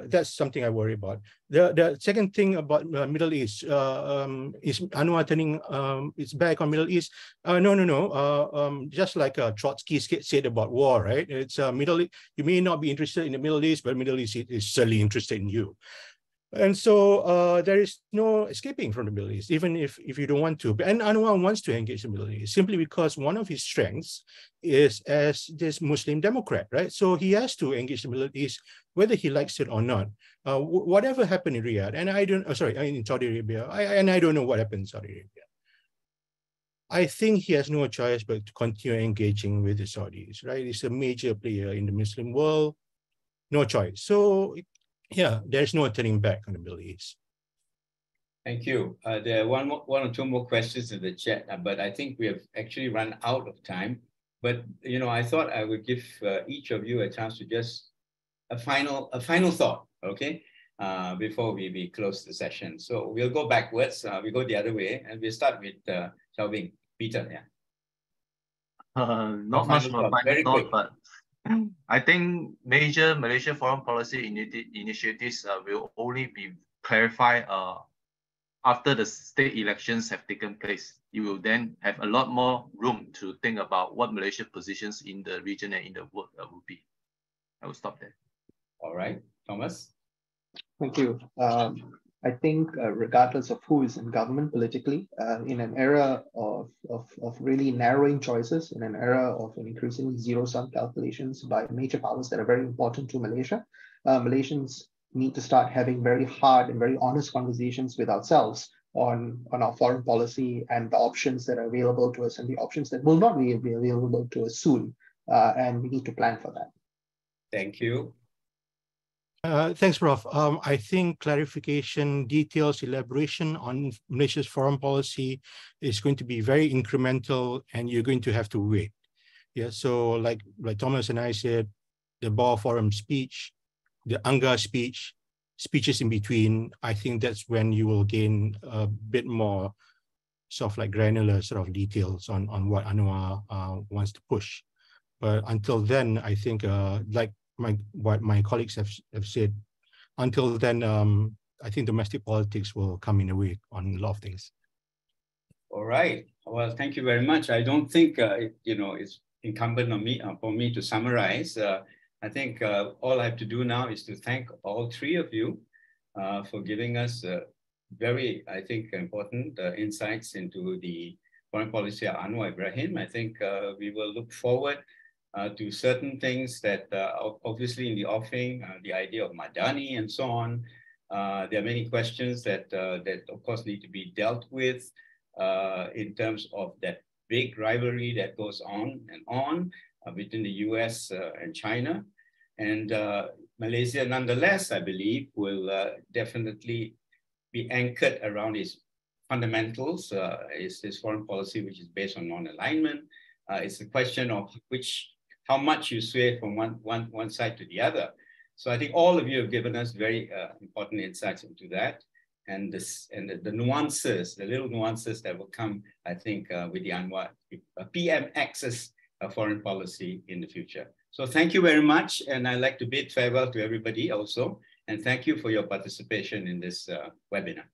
that's something I worry about. The second thing about Middle East is Anwar turning its back on Middle East. No. Just like Trotsky said about war, right? It's Middle East. You may not be interested in the Middle East, but Middle East is certainly interested in you. And so there is no escaping from the Middle East, even if you don't want to. And Anwar wants to engage the Middle East simply because one of his strengths is as this Muslim Democrat, right? So he has to engage the Middle East, whether he likes it or not. Whatever happened in Riyadh, and in Saudi Arabia, I don't know what happened in Saudi Arabia. I think he has no choice but to continue engaging with the Saudis, right? He's a major player in the Muslim world, no choice. So yeah, there's no turning back on the Middle East. Thank you. There are one or two more questions in the chat, but I think we have actually run out of time. But I thought I would give each of you a chance to just a final thought, okay, before we close the session. So we'll go backwards. We go the other way, and we'll start with Chow. Peter, yeah. Not much of a final thought, but I think major Malaysia foreign policy initiatives will only be clarified after the state elections have taken place. You will then have a lot more room to think about what Malaysia's positions in the region and in the world will be. I will stop there. All right, Thomas. Thank you. I think regardless of who is in government politically, in an era of really narrowing choices, in an era of increasingly zero-sum calculations by major powers that are very important to Malaysia, Malaysians need to start having very hard and very honest conversations with ourselves on our foreign policy and the options that are available to us and the options that will not be available to us soon. And we need to plan for that. Thank you. Thanks, Prof. I think clarification, details, elaboration on Malaysia's foreign policy is going to be very incremental, and you're going to have to wait. Yeah, so like Thomas and I said, the Boer Forum speech, the UNGA speech, speeches in between, I think that's when you will gain a bit more sort of like granular sort of details on what Anwar wants to push. But until then, I think like what my colleagues have said, until then, I think domestic politics will come in a way on a lot of things. All right. Well, thank you very much. I don't think it's incumbent on me for me to summarize. I think all I have to do now is to thank all three of you for giving us very, I think, important insights into the foreign policy of Anwar Ibrahim. I think we will look forward to certain things that obviously in the offing, the idea of Madani and so on. There are many questions that of course need to be dealt with in terms of that big rivalry that goes on and on between the US and China. And Malaysia, nonetheless, I believe, will definitely be anchored around its fundamentals, its foreign policy, which is based on non-alignment. It's a question of how much you sway from one side to the other. So I think all of you have given us very important insights into that, and the nuances, the little nuances that will come, I think, with the Anwar PMX's foreign policy in the future. So thank you very much, and I'd like to bid farewell to everybody also, and thank you for your participation in this webinar.